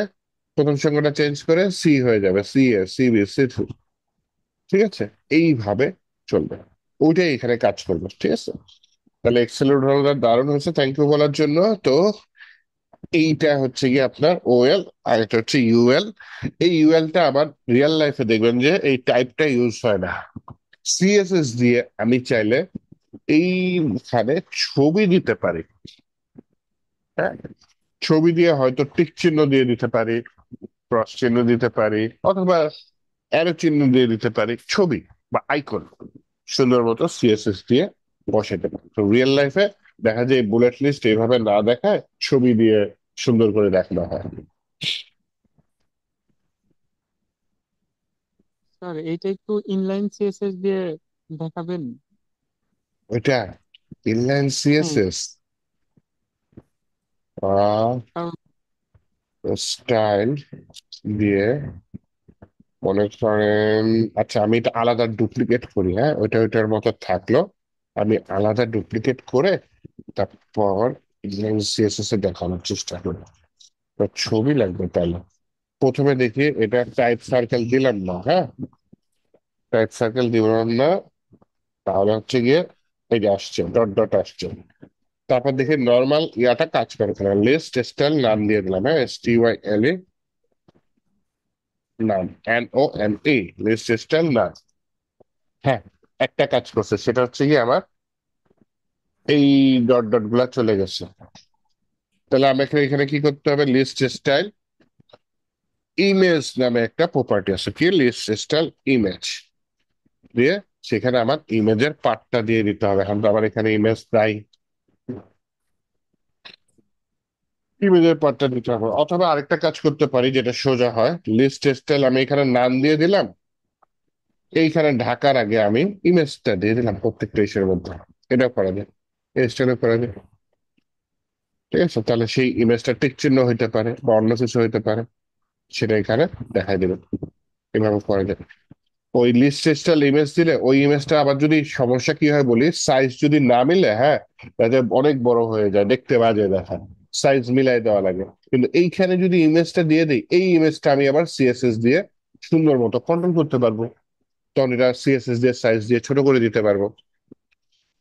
প্রথম সংখ্যাটা চেঞ্জ করে C হয়ে যাবে, CA CB C2। ঠিক আছে, এইভাবে চলবে। ওইটাই এখানে কাজ করবে, ঠিক আছে। তাহলে এক্সেল উদাহরণটা দারুণ হয়েছে, থ্যাংক ইউ বলার জন্য। তো এইটা হচ্ছে কি আপনার OL, আর এটা হচ্ছে UL। এই UL টা আবার রিয়েল লাইফে দেখবেন যে এই টাইপটা ইউজ হয় না। CSS দিয়ে আমি চাইলে এইখানে ছবি দিতে পারি। হ্যাঁ, ছবি দিয়ে হয়তো টিক চিহ্ন দিয়ে দিতে পারি, ক্রস চিহ্ন দিতে পারি, অথবা অ্যারো চিহ্ন দিয়ে দিতে পারি, ছবি বা আইকন সুন্দর মতো CSS দিয়ে বসাতে পারি। তো রিয়েল লাইফে দেখা যায় বুলেট লিস্ট এইভাবে না দেখায়, ছবি দিয়ে সুন্দর করে দেখানো হয়। স্যার এইটা একটু ইনলাইন সিএসএস দিয়ে দেখাবেন। ওইটা ইনলাইন হ্যাঁ, CSS কারণ স্টাইল দিয়ে মনে করেন, আচ্ছা আমি এটা আলাদা ডুপ্লিকেট করি, হ্যাঁ, ওইটা ওইটার মতো থাকলো, আমি আলাদা ডুপ্লিকেট করে তারপর ইনলাইন CSS এ দেখানোর চেষ্টা করি। তো ছবি লাগবে তাহলে প্রথমে দেখি এটা টাইপ সার্কেল দিলাম না, হ্যাঁ, টাইপ সার্কেল দিলাম না, তাহলে হচ্ছে গিয়ে এই যে আসছে ডট ডট আসছে। তারপর দেখি নর্মাল ইয়াটা কাজ করে কিনা, লিস্ট স্টাইল নাম দিয়ে দিলাম, হ্যাঁ, STYLE নাম, NOME, লিস্ট স্টাইল নাম। হ্যাঁ, একটা কাজ করছে, সেটা হচ্ছে কি আমার এই ডট ডট গুলা চলে গেছে। তাহলে আমাকে এখানে কি করতে হবে, লিস্ট স্টাইল ইমেজ নামে একটা প্রপার্টি আছে, কি লিস্ট স্টাইল ইমেজ দিয়ে সেখানে আমার ইমেজের পার্টটা দিয়ে দিতে হবে। এখন তো আমার এখানে ইমেজ প্রায়, ইমেজের পার্টটা দিতে হবে। অথবা আরেকটা কাজ করতে পারি যেটা সোজা হয়, লিস্ট স্টাইল আমি এখানে নাম দিয়ে দিলাম, এইখানে ঢাকার আগে আমি ইমেজটা দিয়ে দিলাম প্রত্যেকটা ইসের মধ্যে। এটাও করা যায়, এই স্টাইলও করা যায়। ঠিক আছে, তাহলে সেই ইমেজটা টিক চিহ্ন হইতে পারে বা অন্য কিছু হইতে পারে, সেটা এখানে দেখাই দেবে। এভাবে করা যায়। ওই লিস্ট স্টাইল ইমেজ দিলে ওই ইমেজটা আবার যদি সমস্যা কি হয় বলি, সাইজ যদি না মিলে, হ্যাঁ, তাহলে অনেক বড় হয়ে যায়, দেখতে বাজে দেখায়, সাইজ মিলাই দেওয়া লাগে। কিন্তু এইখানে যদি ইমেজটা দিয়ে দিই, এই ইমেজটা আমি আবার CSS দিয়ে সুন্দর মতো কন্ট্রোল করতে পারবো, তখন এটা CSS দিয়ে সাইজ দিয়ে ছোট করে দিতে পারবো।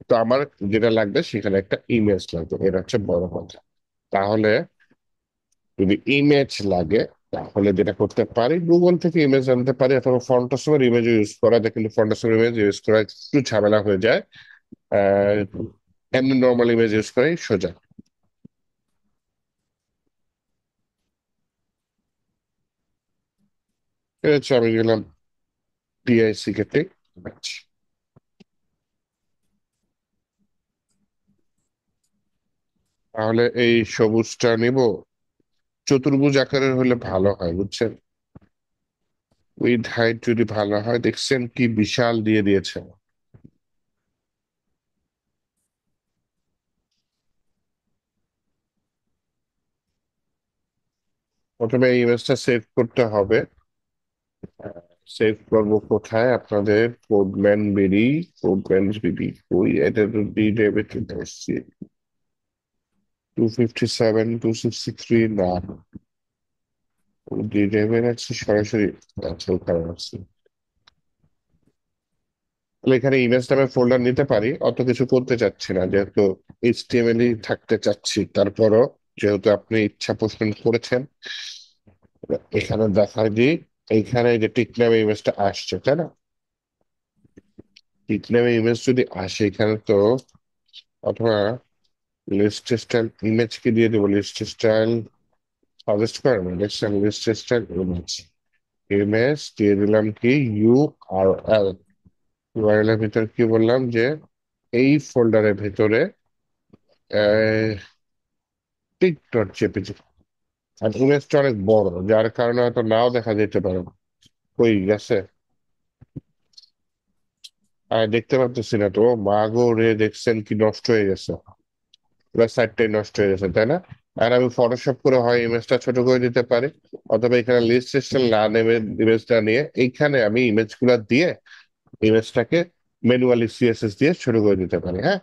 তো আমার যেটা লাগবে সেখানে একটা ইমেজ লাগবে, এটা হচ্ছে বড় কথা। তাহলে যদি ইমেজ লাগে, তাহলে যেটা করতে পারি, গুগল থেকে ইমেজ আনতে পারি, অথবা ফন্টাসমের ইমেজ ইউজ করা যায়, কিন্তু ফন্টাসমের ইমেজ ইউজ করা একটু ঝামেলা হয়ে যায়। আহ এমনি নর্মাল ইমেজ ইউজ করাই সোজা। এটা হচ্ছে আমি গেলাম PIC কেটে, আচ্ছা, তাহলে এই সবুজটা নিব, চতুর্ভুজ আকারের হলে ভালো হয় বুঝছেন, উইথ হাইট যদি ভালো হয়। দেখছেন কি বিশাল দিয়ে দিয়েছে। প্রথমে এই ইমেজটা সেভ করতে হবে। সেভ করবো কোথায়, আপনাদের কোডম্যান বিডি ওই এটা তো DDAV চলে এসছি, 257 263 না, DDAV আছে সরাসরি, আচ্ছা ওখানে আছে। তাহলে এখানে ইমেজ নামে ফোল্ডার নিতে পারি, অত কিছু করতে চাচ্ছি না, যেহেতু HTML থাকতে চাচ্ছি। তারপরও যেহেতু আপনি ইচ্ছা পোষণ করেছেন, এখানে দেখায় দিই, এইখানে যে টিক নামে ইমেজটা আসছে, তাই না? টিক নামে ইমেজ যদি আসে এখানে, তো অথবা লিস্ট স্টাইল ইমেজ কি দিয়ে দেবো, লিস্ট স্টাইল সাজেস্ট করে না, দেখছেন, লিস্ট স্টাইল ইমেজ, ইমেজ দিয়ে দিলাম কি URL। URL এর ভিতরে কি বললাম যে এই ফোল্ডারের ভিতরে টিক.jpg। আর ইমেজটা অনেক বড়, যার কারণে হয়তো নাও দেখা যেতে পারে, কই গেছে, দেখতে পাচ্ছি না তো, মা গো রে, দেখছেন কি নষ্ট হয়ে গেছে, পুরো সাইডটাই নষ্ট হয়ে গেছে, তাই না? আর আমি ফটোশপ করে হয় ইমেজটা ছোট করে দিতে পারি, অথবা এখানে লিস্ট সিস্টেম না নেমে ইমেজটা নিয়ে এইখানে আমি ইমেজ গুলা দিয়ে ইমেজটাকে ম্যানুয়ালি সিএসএস দিয়ে ছোট করে দিতে পারি, হ্যাঁ।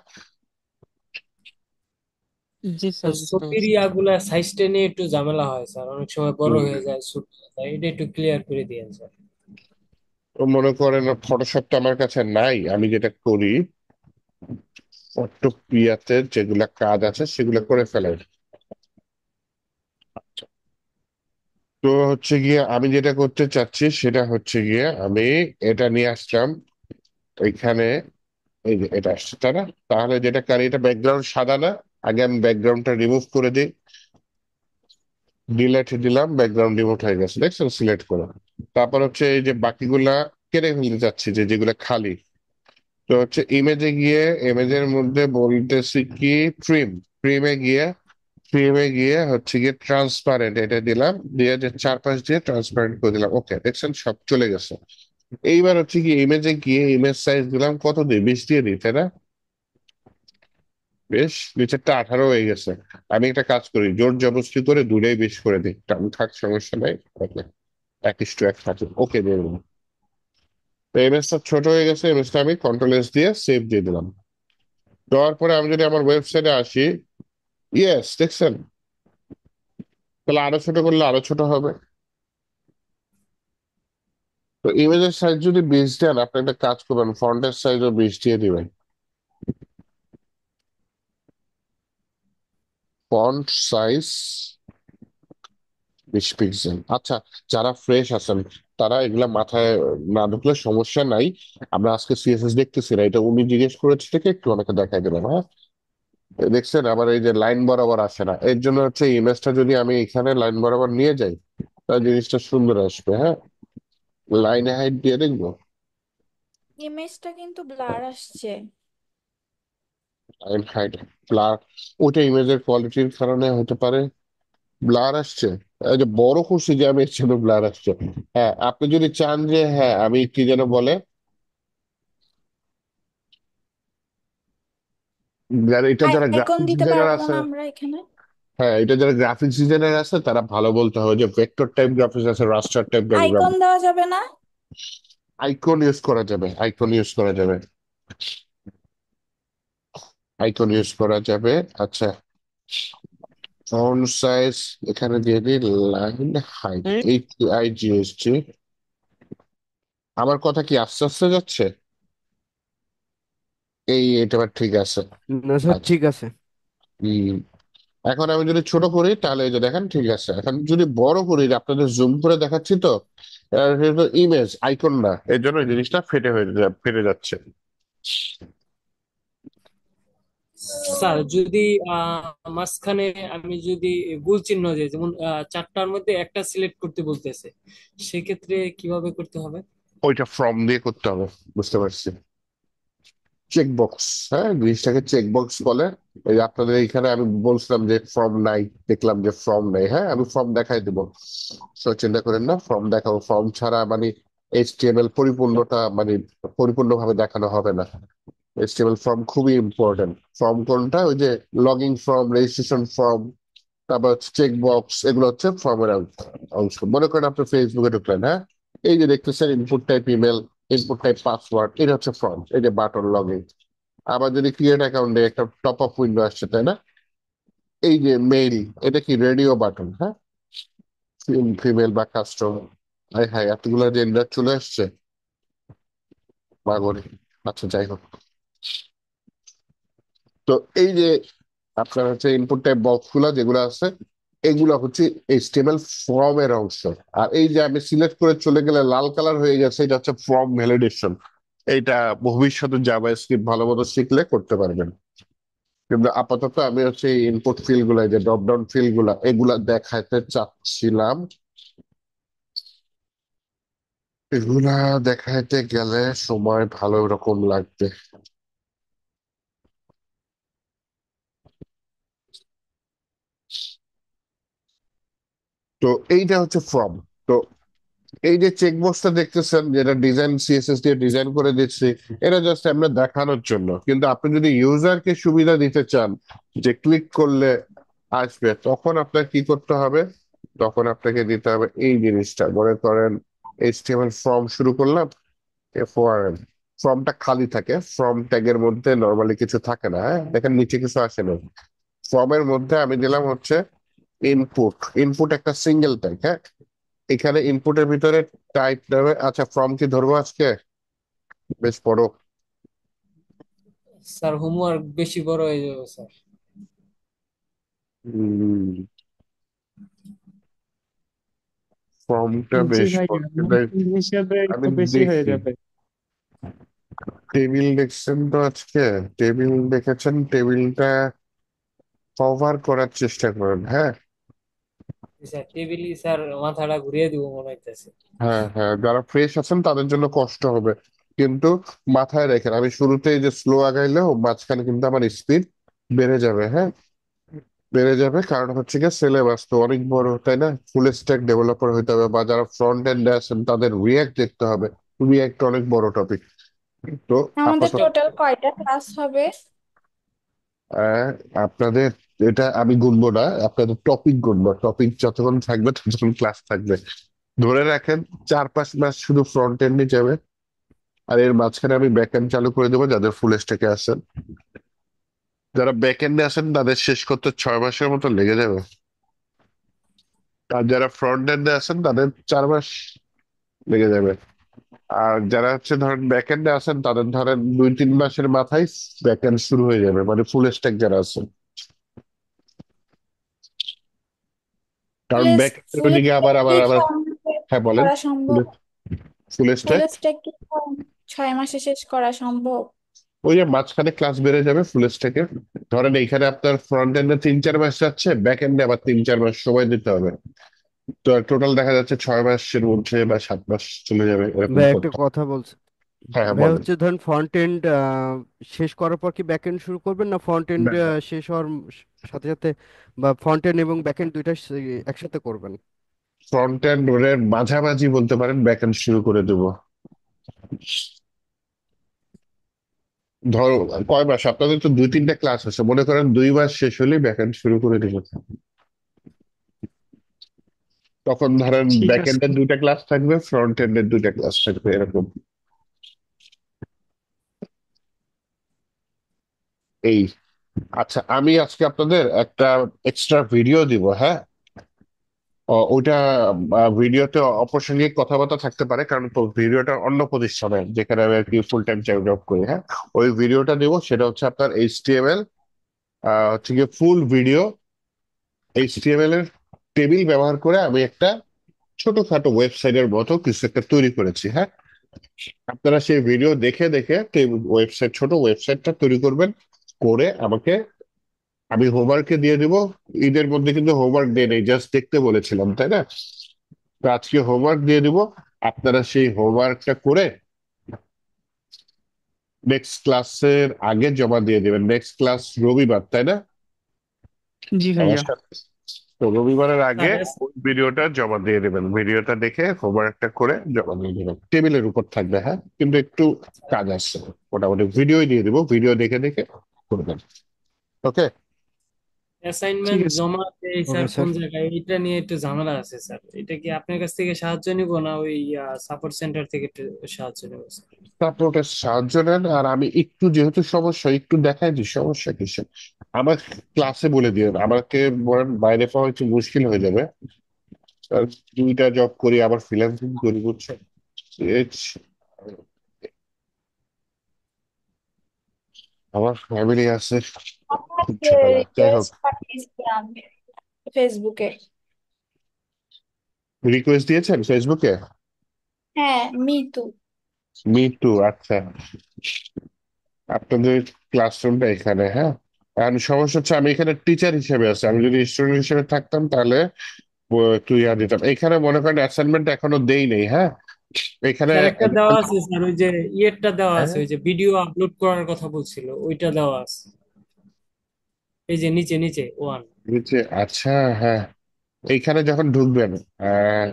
জি স্যার, বুঝতে ছবির পারছি। ইয়াগুলা সাইজ টেনে একটু ঝামেলা হয় স্যার, অনেক সময় বড় উম, হয়ে যায়, ছোট হয়ে যায়, এটা একটু ক্লিয়ার করে দিয়েন স্যার। তো মনে করেন ফটোশপটা আমার কাছে নাই, আমি যেটা করি ফটোপিয়াতে যেগুলা কাজ আছে সেগুলো করে ফেলাই। তো হচ্ছে গিয়ে আমি যেটা করতে চাচ্ছি সেটা হচ্ছে গিয়ে আমি এটা নিয়ে আসলাম এখানে, এই যে এটা আসছে, তাই না? তাহলে যেটা কারি, এটা ব্যাকগ্রাউন্ড সাদা না, আগে আমি ব্যাকগ্রাউন্ডটা রিমুভ করে দিই, ডিলেট দিলাম, ব্যাকগ্রাউন্ড রিমুভ হয়ে গেছে, দেখছেন, সিলেক্ট করে। তারপর হচ্ছে এই যে বাকিগুলা কেটে ফেলতে চাচ্ছি, যে যেগুলা খালি। তো হচ্ছে ইমেজে গিয়ে, ইমেজের মধ্যে বলতেছি কি ট্রিম, ট্রিমে গিয়ে ট্রিমে গিয়ে হচ্ছে গিয়ে ট্রান্সপারেন্ট এটা দিলাম, দিয়ে যে চারপাশ দিয়ে ট্রান্সপারেন্ট করে দিলাম, ওকে, দেখছেন সব চলে গেছে। এইবার হচ্ছে কি ইমেজে গিয়ে ইমেজ সাইজ দিলাম, কত দিই, 20 দিয়ে দিই, তাই না? বেশ, নিচেরটা 18 হয়ে গেছে। আমি একটা কাজ করি, জোর জবরদস্তি করে দূরেই 20 করে দিই, টান থাক, সমস্যা নাই, ওকে, 1:1 থাকে, ওকে দিয়ে দিলাম। তো ইমেজটা ছোট হয়ে গেছে, ইমেজটা আমি কন্ট্রোল এস দিয়ে সেভ দিয়ে দিলাম। দেওয়ার পরে আমি যদি আমার ওয়েবসাইটে আসি, ইয়েস, দেখছেন, তাহলে আরো ছোট করলে আরো ছোট হবে। তো ইমেজের সাইজ যদি 20 দেন, আপনি একটা কাজ করবেন, ফন্টের সাইজও 20 দিয়ে দিবেন। ফন্ট সাইজ 20 পিক্সেল, আচ্ছা। যারা ফ্রেশ আছেন তারা এগুলা মাথায় না ঢুকলে সমস্যা নাই, আমরা আজকে সিএসএস দেখতেছি না, এটা উনি জিজ্ঞেস করেছে থেকে একটু আমাকে দেখাই দিলাম, হ্যাঁ। দেখছেন আবার এই যে লাইন বরাবর আসে না, এর জন্য হচ্ছে ইমেজটা যদি আমি এখানে লাইন বরাবর নিয়ে যাই, তাহলে জিনিসটা সুন্দর আসবে, হ্যাঁ। লাইন হাইট দিয়ে দেখবো, ইমেজটা কিন্তু ব্লার আসছে। লাইন হাইট ব্লার, ওইটা ইমেজের কোয়ালিটির কারণে হতে পারে ব্লার আসছে। এই যে বড় খুশি যে আমি এর জন্য ব্লার আসছে। হ্যাঁ, আপনি যদি চান যে, হ্যাঁ, আমি কি যেন বলে, এটা যারা আইকন গ্রাফিক্স দিতে ডিজাইনার পারবো আছে, না আমরা এখানে? হ্যাঁ, এটা যারা গ্রাফিক্স ডিজাইনার আছে তারা ভালো বলতে হবে, যে ভেক্টর টাইপ গ্রাফিক্স আছে, রাস্টার টাইপ আইকন গ্রাফিক্স। দেওয়া যাবে না? আইকন ইউজ করা যাবে, আইকন ইউজ করা যাবে, আইকন ইউজ করা যাবে। আচ্ছা, ফন্ট সাইজ এখানে দিয়ে দিই, লাইন হাইট হুম। HIGHT। আমার কথা কি আস্তে আস্তে যাচ্ছে? এটা আবার ঠিক আছে। না স্যার, আচ্ছা, ঠিক আছে। হম, এখন আমি যদি ছোট করি তাহলে এই যে দেখেন ঠিক আছে, এখন যদি বড় করি, আপনাদের জুম করে দেখাচ্ছি তো, ইমেজ আইকন না, এর জন্য এই জিনিসটা ফেটে যাচ্ছে। স্যার যদি মাঝখানে আমি যদি গোল চিহ্ন যে যেমন চারটার মধ্যে একটা সিলেক্ট করতে বলতেছে, সেক্ষেত্রে কিভাবে করতে হবে? ওইটা ফ্রম দিয়ে করতে হবে, বুঝতে পারছি। চেক বক্স, হ্যাঁ, জিনিসটাকে চেক বক্স বলে। এই যে আপনাদের এইখানে আমি বলছিলাম যে ফর্ম নাই, দেখলাম যে ফর্ম নেই, হ্যাঁ, আমি ফর্ম দেখাই দিব, তো চিন্তা করেন না, ফর্ম দেখাবো, ফর্ম ছাড়া মানে HTML পরিপূর্ণটা মানে পরিপূর্ণভাবে দেখানো হবে না। HTML ফর্ম খুবই ইম্পর্টেন্ট। ফর্ম কোনটা, ওই যে লগইন ফর্ম, রেজিস্ট্রেশন ফর্ম, তারপর চেক বক্স, এগুলো হচ্ছে ফর্মের অংশ। মনে করেন আপনি ফেসবুকে ঢুকলেন, হ্যাঁ, এই যে দেখতেছেন input type email, input type password, এটা হচ্ছে ফর্ম, এই যে বাটন লগইন। আবার যদি ক্রিয়েট অ্যাকাউন্টে একটা টপ আপ উইন্ডো আসছে, তাই না? এই যে মেইল, এটা কি রেডিও বাটন, হ্যাঁ, ফিমেল বা কাস্টম। হাই হাই, এতগুলো জেন্ডার চলে আসছে, মাগরে। আচ্ছা, যাই হোক। তো এই যে আপনার হচ্ছে ইনপুট টাইপ বক্স গুলা যেগুলো আছে, এগুলো হচ্ছে HTML ফর্মের অংশ। আর এই যে আমি সিলেক্ট করে চলে গেলে লাল কালার হয়ে গেছে, এটা হচ্ছে ফর্ম ভ্যালিডেশন। এইটা ভবিষ্যতে জাভাস্ক্রিপ্ট ভালো মতো শিখলে করতে পারবেন। কিন্তু আপাতত আমি হচ্ছে এই ইনপুট ফিল্ড গুলা, এই যে ড্রপ ডাউন ফিল্ড গুলা, এগুলা দেখাতে চাচ্ছিলাম। এগুলা দেখাইতে গেলে সময় ভালো রকম লাগবে। তো এইটা হচ্ছে ফর্ম। তো এই যে চেক বক্সটা দেখতেছেন, যেটা ডিজাইন সিএসএস দিয়ে ডিজাইন করে দিচ্ছি, এটা জাস্ট আমরা দেখানোর জন্য। কিন্তু আপনি যদি ইউজারকে সুবিধা দিতে চান যে ক্লিক করলে আসবে, তখন আপনার কি করতে হবে? তখন আপনাকে দিতে হবে এই জিনিসটা। মনে করেন এইচটিএমএল ফর্ম শুরু করলাম, এফওআরএম ফর্মটা খালি থাকে, ফর্ম ট্যাগের মধ্যে নর্মালি কিছু থাকে না, হ্যাঁ দেখেন নিচে কিছু আসে না। ফর্মের মধ্যে আমি দিলাম হচ্ছে ইনপুট। ইনপুট একটা সিঙ্গেল ট্যাগ, হ্যাঁ। এখানে ইনপুটের ভিতরে টাইপ নেবে। আচ্ছা, ফর্ম কি ধরবো আজকে? বেশ বড়। স্যার হোমওয়ার্ক বেশি বড় হয়ে যাবে স্যার। ফর্মটা জি বেশ ভাইয়া, বড়, কিন্তু মার্কিং হিসেবে আমি একটু বেশি হয়ে দেখি। যাবে। টেবিল দেখছেন তো আজকে? টেবিল দেখেছেন? টেবিলটা কভার করার চেষ্টা করেন, হ্যাঁ। স্যার টেবিলই স্যার মাথাটা ঘুরিয়ে দিব মনে হইতেছে। হ্যাঁ হ্যাঁ, যারা ফ্রেশ আছেন তাদের জন্য কষ্ট হবে, কিন্তু মাথায় রেখেন আমি শুরুতেই যে স্লো আগাইলেও মাঝখানে কিন্তু আমার স্পিড বেড়ে যাবে, হ্যাঁ। বেড়ে যাবে, কারণ হচ্ছে গিয়ে সিলেবাস তো অনেক বড়, তাই না? ফুল স্ট্যাক ডেভেলপার হইতে হবে, বা যারা ফ্রন্ট এন্ডে আছেন তাদের রিয়াক্ট দেখতে হবে। রিয়াক্ট অনেক বড় টপিক। তো আমাদের আপাতত টোটাল কয়টা ক্লাস হবে? আহ, আপনাদের এটা আমি গুনবো না, আপনাদের টপিক গুনবো। টপিক যতক্ষণ থাকবে ততক্ষণ ক্লাস থাকবে। ধরে রাখেন 4-5 মাস শুধু ফ্রন্ট এন্ডে যাবে, আর এর মাঝখানে আমি ব্যাক এন্ড চালু করে দেবো যাদের ফুল স্ট্যাকে আছেন। যারা ব্যাক এন্ডে আছেন তাদের শেষ করতে 6 মাসের মতো লেগে যাবে। আর যারা ফ্রন্ট এন্ডে আছেন তাদের 4 মাস লেগে যাবে। আর যারা হচ্ছে ধরেন ব্যাক এন্ডে আছেন তাদের ধরেন 2-3 মাসের মাথায় ব্যাক এন্ড শুরু হয়ে যাবে, মানে ফুল স্ট্যাক যারা আছেন। কারণ ফুল ব্যাক এন্ডের ফুল ওদিকে আবার স্ট্যাক কি আবার আবার 6 মাসে হ্যাঁ বলেন। করা ফুল সম্ভব? ফুল ফুল স্ট্যাক স্ট্যাক কি 6 মাসে শেষ করা সম্ভব? ওই যে মাঝখানে ক্লাস বেড়ে যাবে ফুল স্ট্যাকের। ধরেন এইখানে আপনার ফ্রন্ট এন্ডে 3-4 মাস যাচ্ছে, ব্যাক এন্ডে আবার 3-4 মাস সময় দিতে হবে। তো টোটাল দেখা যাচ্ছে 6 মাসের মধ্যে বা 7 মাস চলে যাবে এরকম ভাই একটা করতে। কথা বলছে, হ্যাঁ হ্যাঁ ভাই বলেন। হচ্ছে ধরেন ফ্রন্ট এন্ড শেষ করার পর কি ব্যাক এন্ড শুরু করবেন, না ফ্রন্ট এন্ড শেষ হওয়ার সাথে সাথে, বা ফ্রন্ট এন্ড এবং ব্যাক এন্ড দুইটা একসাথে করবেন? ফ্রন্ট এন্ড এর মাঝামাঝি বলতে পারেন ব্যাক এন্ড শুরু করে দেবো। ধরো কয় মাস আপনাদের তো 2-3টা ক্লাস আছে, মনে করেন 2 মাস শেষ হলেই ব্যাক এন্ড শুরু করে দেবো। তখন ধরেন ঠিক ব্যাক আছে। এন্ডের 2টা ক্লাস থাকবে, ফ্রন্ট এন্ডের 2টা ক্লাস থাকবে, এরকম। এই আচ্ছা, আমি আজকে আপনাদের একটা এক্সট্রা ভিডিও দিব, হ্যাঁ। ওইটা ভিডিওতে অপ্রাসঙ্গিক কথাবার্তা থাকতে পারে, কারণ তো ভিডিওটা অন্য প্রতিষ্ঠানে যেখানে আমি আর কি ফুল টাইম জব করি, হ্যাঁ। ওই ভিডিওটা দিব, সেটা হচ্ছে আপনার এইচটিএমএল, হচ্ছে গিয়ে ফুল ভিডিও। এইচটিএমএল এর টেবিল ব্যবহার করে আমি একটা ছোটখাটো ওয়েবসাইটের মতো কিছু একটা তৈরি করেছি, হ্যাঁ। আপনারা সেই ভিডিও দেখে দেখে ওয়েবসাইট, ছোট ওয়েবসাইটটা তৈরি করবেন। করে আমাকে, আমি হোমওয়ার্কে দিয়ে দিব। ঈদের মধ্যে কিন্তু হোমওয়ার্ক দিয়ে নেই, জাস্ট দেখতে বলেছিলাম, তাই না? তো আজকে হোমওয়ার্ক দিয়ে দিব। আপনারা সেই হোমওয়ার্কটা করে নেক্সট ক্লাসের আগে জমা দিয়ে দিবেন। নেক্সট ক্লাস রবিবার, তাই না? জি আমার ভাইয়া। সাথে। তো রবিবারের আগে স্যার ওই ভিডিওটা জমা দিয়ে দিবেন। ভিডিওটা দেখে হোমওয়ার্কটা করে জমা দিয়ে দিবেন। টেবিলের উপর থাকবে, হ্যাঁ, কিন্তু একটু কাজ আসছে। মোটামুটি ভিডিওই দিয়ে দিব, ভিডিও দেখে দেখে করবেন। ওকে। ঠিক অ্যাসাইনমেন্ট আছে। জমা দেই স্যার ওকে কোন স্যার। জায়গায়, এটা নিয়ে একটু ঝামেলা আছে স্যার। এটা কি আপনার কাছ থেকে সাহায্য নিব, না ওই সাপোর্ট সেন্টার থেকে একটু সাহায্য নেব স্যার? সাপোর্টের সাহায্য নেন, আর আমি একটু যেহেতু সমস্যা একটু দেখাই দিই সমস্যা কিসে। আমার ক্লাসে বলে দিন, আমাকে বলেন, বাইরে পাওয়া একটু মুশকিল হয়ে যাবে। আর 2টা জব করি, আবার ফ্রিল্যান্সিং করি, বুঝছেন। It's- আমার ফ্যামিলি আছে, খুব আপনাকে ঝামেলা। যাই হোক, রিকোয়েস্ট পাঠিয়েছিলাম ফেসবুকে। রিকোয়েস্ট দিয়েছেন ফেসবুকে? হ্যাঁ, মিতু। মি টু, আচ্ছা। আপনাদের ক্লাসরুমটা এখানে, হ্যাঁ। আর সমস্যা হচ্ছে আমি এখানে টিচার হিসেবে আছি, আমি যদি স্টুডেন্ট হিসেবে থাকতাম তাহলে তুই আর দিতাম। এখানে মনে করেন অ্যাসাইনমেন্ট এখনো দেই নেই, হ্যাঁ। এখানে স্যার একটা দেওয়া আছে স্যার, ওই যে ইয়েরটা দেওয়া আছে, হ্যাঁ, ওই যে ভিডিও আপলোড করার কথা বলছিল ওইটা দেওয়া আছে, এই যে নিচে নিচে ওয়ান। আচ্ছা, হ্যাঁ। এইখানে যখন ঢুকবেন, আহ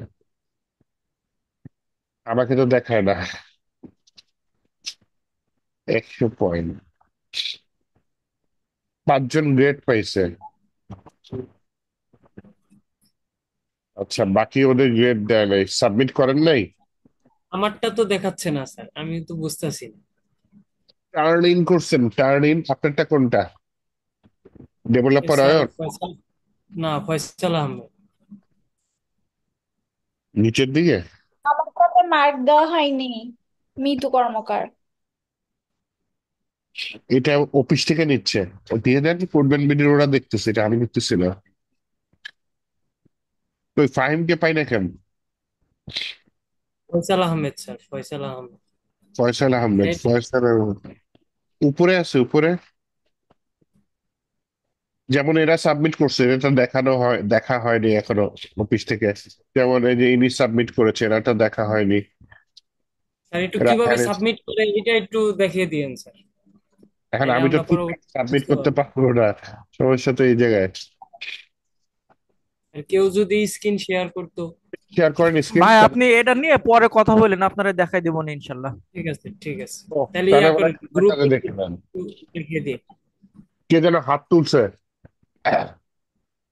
আমাকে তো দেখায় না। 100 পয়েন্ট, 5 জন গ্রেড পাইছে। আচ্ছা, বাকি ওদের গ্রেড দেয় নাই, সাবমিট করেন নাই? আমারটা তো দেখাচ্ছে না স্যার, আমি তো বুঝতেছি না। টার্ন ইন করছেন? টার্ন ইন আপনারটা কোনটা? এ ডেভেলপার স্যার অয়ন? ফয়সাল, না ফয়সাল আহমেদ। নিচের দিকে? আমার কাছে মার্ক দেওয়া হয়নি, মিতু কর্মকার। এটা অফিস থেকে নিচ্ছে, ও দিয়ে দেন, করবেন ভিডিও, ওরা দেখতেছে, এটা আমি দেখতেছি না। তো ওই ফাহিমকে পাই না কেন? ফয়সাল আহমেদ স্যার, ফয়সাল আহমেদ। ফয়সাল আহমেদ, এই- ফয়সাল আহমেদ উপরে আছে, উপরে। যেমন এরা সাবমিট করছে, এটা দেখানো হয়, দেখা হয়নি এখনো অফিস থেকে। যেমন এই যে ইনি সাবমিট করেছে, এটা দেখা হয়নি। স্যার একটু এরা কিভাবে arrange- সাবমিট করে এটা একটু দেখিয়ে দিয়েন স্যার, এখন তাইলে আমি তো আমরা ঠিকঠাক পরবর্তী সাবমিট বুঝতে করতে পারবো। পারবো না, সমস্যা তো এই জায়গায়। আর কেউ যদি স্ক্রিন শেয়ার করতো। শেয়ার করেন স্ক্রিন। ভাই আপনি এটা নিয়ে পরে কথা বলেন, আপনারা দেখাই দেবো না ইনশাল্লাহ। ঠিক আছে ঠিক আছে, ও, তাহলে তাহলে ইয়া ওরা করে ক্যামেরাটা গ্রুপে দেখে নেন। দেখিয়ে দিই। কে যেন হাত তুলছে?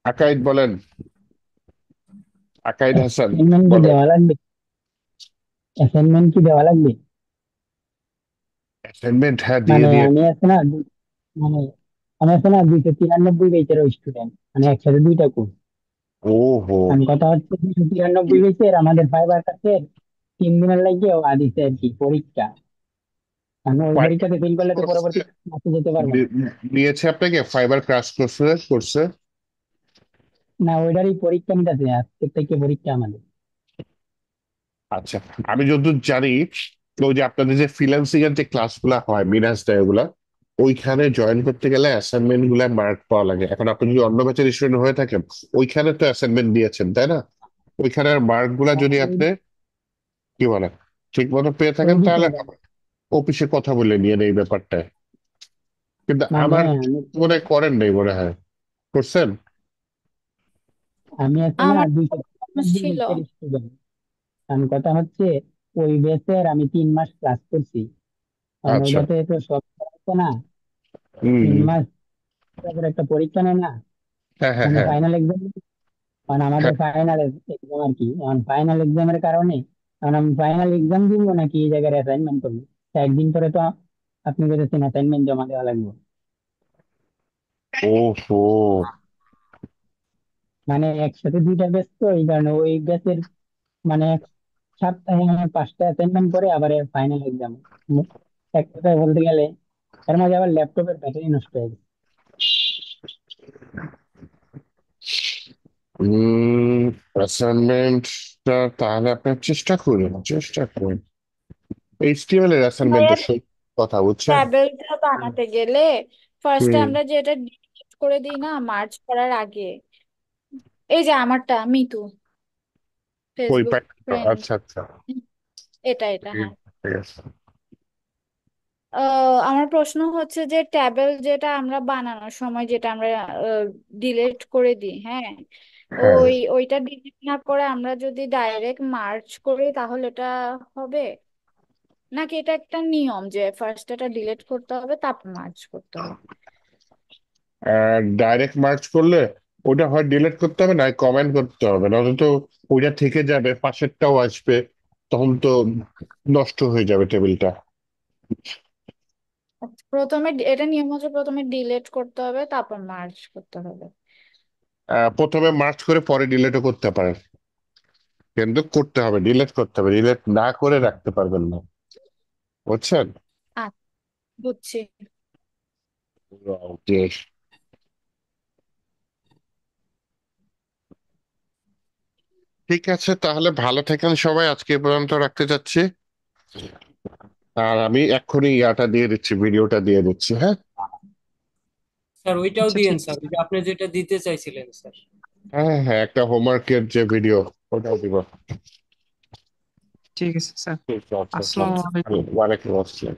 আকাইদ বলেন, আকাইদ হাসান অ্যাসাইনমেন্ট কি বলেন। দেওয়া লাগবে? অ্যাসাইনমেন্ট কি দেওয়া লাগবে? অ্যাসাইনমেন্ট হ্যাঁ দিয়ে মানে দিয়ে। আমি আছে না মানে আমি আছে না 293 পেজের স্টুডেন্ট, মানে একসাথে দুইটা কোর্স। ও হো। আমি কথা হচ্ছে 293 পেজের আমাদের ফাইবার কাছে 3 দিনের লাগে ও দিছে আর কি পরীক্ষা। আমি ওই পরীক্ষাতে ফেল করলে তো পরবর্তী ক্লাসে যেতে পারবো না। নিয়েছে আপনাকে ফাইবার ক্রাশ কোর্সে করছে? না, ওইটারই পরীক্ষা নিতেছে, আজকে থেকে পরীক্ষা আমাদের। আচ্ছা, আমি যতদূর জানি, তো ওই যে আপনাদের যে ফ্রিল্যান্সিং এর যে ক্লাসগুলো হয়, মিনাস দেয় ওগুলা, ওইখানে জয়েন করতে গেলে অ্যাসাইনমেন্ট গুলা মার্ক পাওয়া লাগে। এখন আপনি যদি অন্য ব্যাচের স্টুডেন্ট হয়ে থাকেন, ওইখানে তো অ্যাসাইনমেন্ট দিয়েছেন তাই না? ওইখানের মার্ক গুলা যদি আপনি কি বলে ঠিক মতো পেয়ে ওই থাকেন, তাহলে বিষয়টা অফিসে কথা বলে নিয়ে এই ব্যাপারটা। কিন্তু মানে আমার হ্যাঁ, আমি মনে হয় করেন নাই, মনে হয় করছেন। আমি আছে না আমার দুইটা ছিল। পেজের স্টুডেন্ট। আমি কথা হচ্ছে ওই ব্যাচের আমি 3 মাস ক্লাস করছি, কারণ আচ্ছা। ওইটাতে তো সব হচ্ছে না। হম। 3 মাস তারপর একটা পরীক্ষা নেয় না, হ্যাঁ হ্যাঁ মানে হ্যাঁ ফাইনাল এক্সাম। কারণ আমাদের হ্যাঁ। ফাইনাল এক্সাম আর কি, এখন ফাইনাল এক্সামের কারণে কারণ আমি ফাইনাল এক্সাম দিব নাকি এই জায়গায় অ্যাসাইনমেন্ট করবো, তা একদিন পরে তো আপনি বলেছেন অ্যাসাইনমেন্ট জমা দেওয়া লাগবে। ওহো। মানে একসাথে দুইটা ব্যাচ, তো এই কারণে ওই ব্যাচের মানে এক সপ্তাহে আমার 5টা অ্যাসাইনমেন্ট পরে আবার ফাইনাল এক্সাম। এক কথায় বলতে গেলে এর মাঝে আবার ল্যাপটপের ব্যাটারি নষ্ট হয়ে গেছে। অ্যাসাইনমেন্টটা তাহলে আপনার চেষ্টা করুন, চেষ্টা করুন। এইচটিএমএল এর ভাইয়া, অ্যাসাইনমেন্টটা সেই কথা বুঝছেন। ট্যাবেলটা বানাতে গেলে ফার্স্টে হুম। আমরা যেটা ডিলিট করে দিই না মার্চ করার আগে, এই যে আমারটা মিতু ওই ফেসবুক ফ্রেন্ড, আচ্ছা আচ্ছা। এটা ঠিক হ্যাঁ। ঠিক আছে। আমার প্রশ্ন হচ্ছে যে ট্যাবেল যেটা আমরা বানানোর সময় যেটা আমরা ডিলিট করে দিই, হ্যাঁ, হ্যাঁ। ওইটা ডিলিট না করে আমরা যদি ডাইরেক্ট মার্চ করি তাহলে এটা হবে, নাকি এটা একটা নিয়ম যে ফার্স্ট এটা ডিলিট করতে হবে তারপর মার্চ করতে হবে? ডাইরেক্ট মার্চ করলে ওটা হয় ডিলিট করতে হবে, না কমেন্ট করতে হবে, নয়তো তো ওইটা থেকে যাবে, পাশেরটাও আসবে, তখন তো নষ্ট হয়ে যাবে টেবিলটা। আচ্ছা, এটা নিয়ম হচ্ছে প্রথমে ডিলিট করতে হবে তারপর মার্চ করতে হবে। প্রথমে মার্চ করে পরে ডিলিটও করতে পারেন, কিন্তু করতে হবে, ডিলিট করতে হবে, ডিলিট না করে রাখতে পারবেন না, বুঝছেন? আচ্ছা, বুঝছি। ওকে। ঠিক আছে, তাহলে ভালো থাকেন সবাই, আজকে এ পর্যন্ত রাখতে চাচ্ছি। আর আমি এক্ষুনি ইয়াটা দিয়ে দিচ্ছি, ভিডিওটা দিয়ে দিচ্ছি, হ্যাঁ। স্যার ওইটাও আচ্ছা দিয়েন ঠিক স্যার, আছে। ওইটা আপনি যেটা দিতে চাইছিলেন স্যার। হ্যাঁ হ্যাঁ, একটা হোমওয়ার্কের যে ভিডিও, ওটাও দিব। ঠিক আছে স্যার। ঠিক আছে। আসসালামু আলাইকুম। ওয়ালাইকুম আসসালাম।